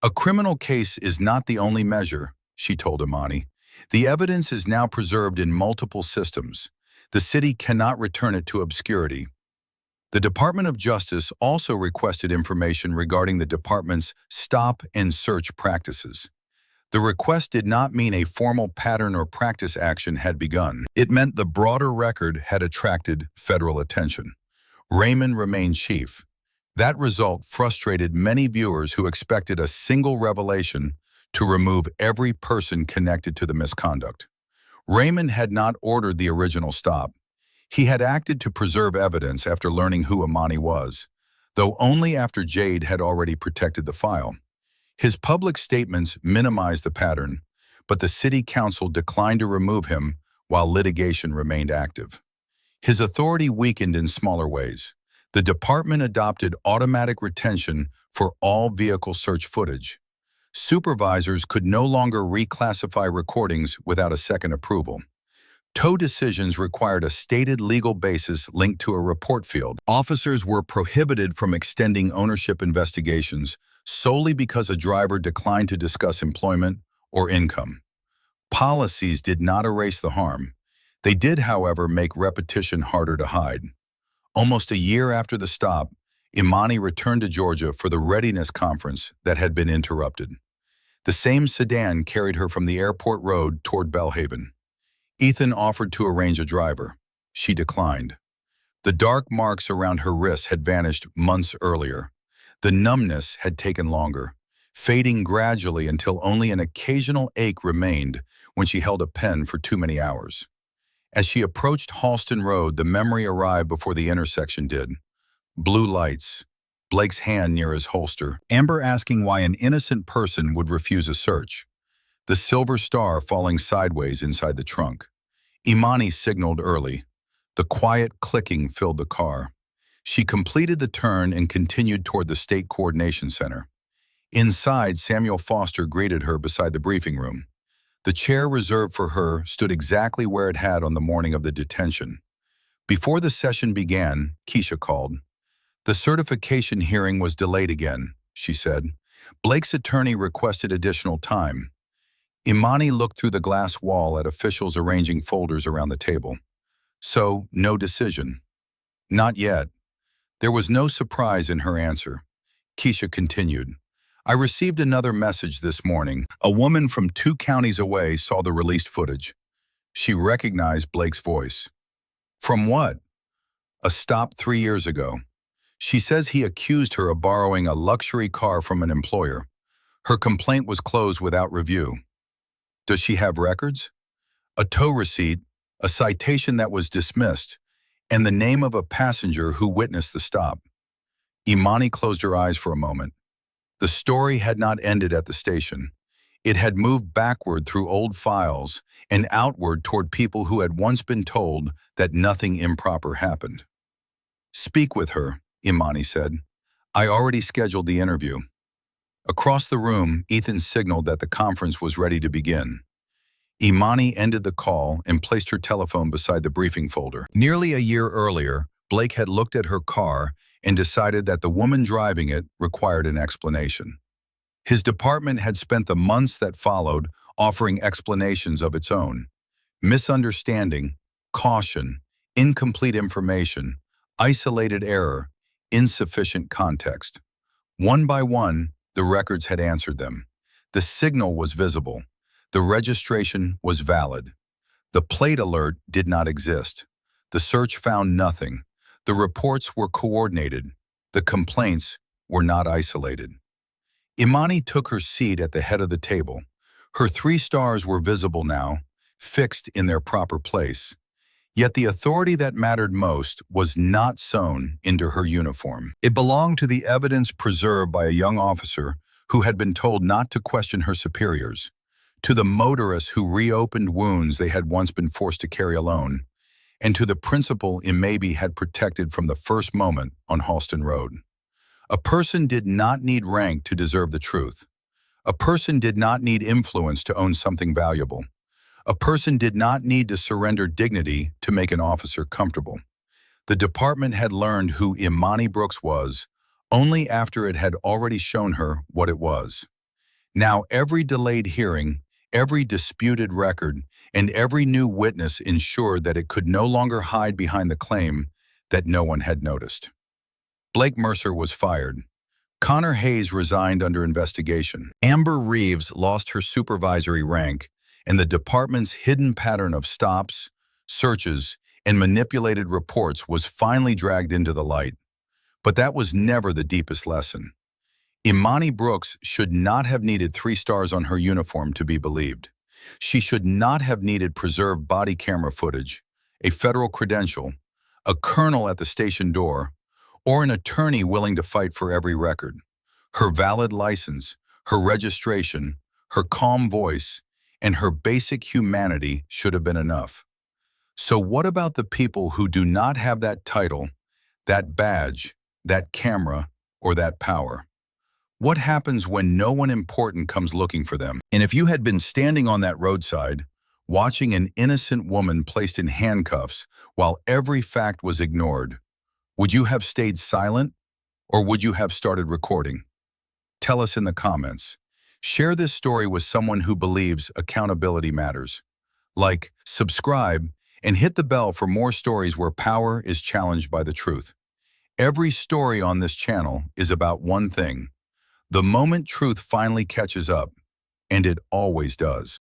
A criminal case is not the only measure, she told Imani. The evidence is now preserved in multiple systems. The city cannot return it to obscurity. The Department of Justice also requested information regarding the department's stop and search practices. The request did not mean a formal pattern or practice action had begun. It meant the broader record had attracted federal attention. Raymond remained chief. That result frustrated many viewers who expected a single revelation to remove every person connected to the misconduct. Raymond had not ordered the original stop. He had acted to preserve evidence after learning who Imani was, though only after Jade had already protected the file. His public statements minimized the pattern, but the city council declined to remove him while litigation remained active. His authority weakened in smaller ways. The department adopted automatic retention for all vehicle search footage. Supervisors could no longer reclassify recordings without a second approval. Tow decisions required a stated legal basis linked to a report field. Officers were prohibited from extending ownership investigations solely because a driver declined to discuss employment or income. Policies did not erase the harm. They did, however, make repetition harder to hide. Almost a year after the stop, Imani returned to Georgia for the readiness conference that had been interrupted. The same sedan carried her from the airport road toward Belhaven. Ethan offered to arrange a driver. She declined. The dark marks around her wrists had vanished months earlier. The numbness had taken longer, fading gradually until only an occasional ache remained when she held a pen for too many hours. As she approached Halston Road, the memory arrived before the intersection did. Blue lights, Blake's hand near his holster, Amber asking why an innocent person would refuse a search, the silver star falling sideways inside the trunk. Imani signaled early. The quiet clicking filled the car. She completed the turn and continued toward the State Coordination Center. Inside, Samuel Foster greeted her beside the briefing room. The chair reserved for her stood exactly where it had on the morning of the detention. Before the session began, Keisha called. "The certification hearing was delayed again," she said. "Blake's attorney requested additional time." Imani looked through the glass wall at officials arranging folders around the table. "So, no decision?" "Not yet." There was no surprise in her answer. Keisha continued. "I received another message this morning. A woman from 2 counties away saw the released footage. She recognized Blake's voice." "From what?" "A stop 3 years ago. She says he accused her of borrowing a luxury car from an employer. Her complaint was closed without review." "Does she have records?" "A tow receipt, a citation that was dismissed, and the name of a passenger who witnessed the stop." Imani closed her eyes for a moment. The story had not ended at the station. It had moved backward through old files and outward toward people who had once been told that nothing improper happened. "Speak with her," Imani said. "I already scheduled the interview." Across the room, Ethan signaled that the conference was ready to begin. Imani ended the call and placed her telephone beside the briefing folder. Nearly a year earlier, Blake had looked at her car and decided that the woman driving it required an explanation. His department had spent the months that followed offering explanations of its own. Misunderstanding, caution, incomplete information, isolated error, insufficient context. One by one, the records had answered them. The signal was visible. The registration was valid. The plate alert did not exist. The search found nothing. The reports were coordinated. The complaints were not isolated. Imani took her seat at the head of the table. Her 3 stars were visible now, fixed in their proper place. Yet the authority that mattered most was not sewn into her uniform. It belonged to the evidence preserved by a young officer who had been told not to question her superiors, to the motorists who reopened wounds they had once been forced to carry alone, and to the principal Imani had protected from the first moment on Halston Road. A person did not need rank to deserve the truth. A person did not need influence to own something valuable. A person did not need to surrender dignity to make an officer comfortable. The department had learned who Imani Brooks was only after it had already shown her what it was. Now every delayed hearing, every disputed record, and every new witness ensured that it could no longer hide behind the claim that no one had noticed. Blake Mercer was fired. Connor Hayes resigned under investigation. Amber Reeves lost her supervisory rank, and the department's hidden pattern of stops, searches, and manipulated reports was finally dragged into the light. But that was never the deepest lesson. Imani Brooks should not have needed 3 stars on her uniform to be believed. She should not have needed preserved body camera footage, a federal credential, a colonel at the station door, or an attorney willing to fight for every record. Her valid license, her registration, her calm voice, and her basic humanity should have been enough. So what about the people who do not have that title, That badge, that camera, or that power? What happens when no one important comes looking for them? And if you had been standing on that roadside, watching an innocent woman placed in handcuffs while every fact was ignored, would you have stayed silent or would you have started recording? Tell us in the comments. Share this story with someone who believes accountability matters. Like, subscribe, and hit the bell for more stories where power is challenged by the truth. Every story on this channel is about one thing: the moment truth finally catches up, and it always does.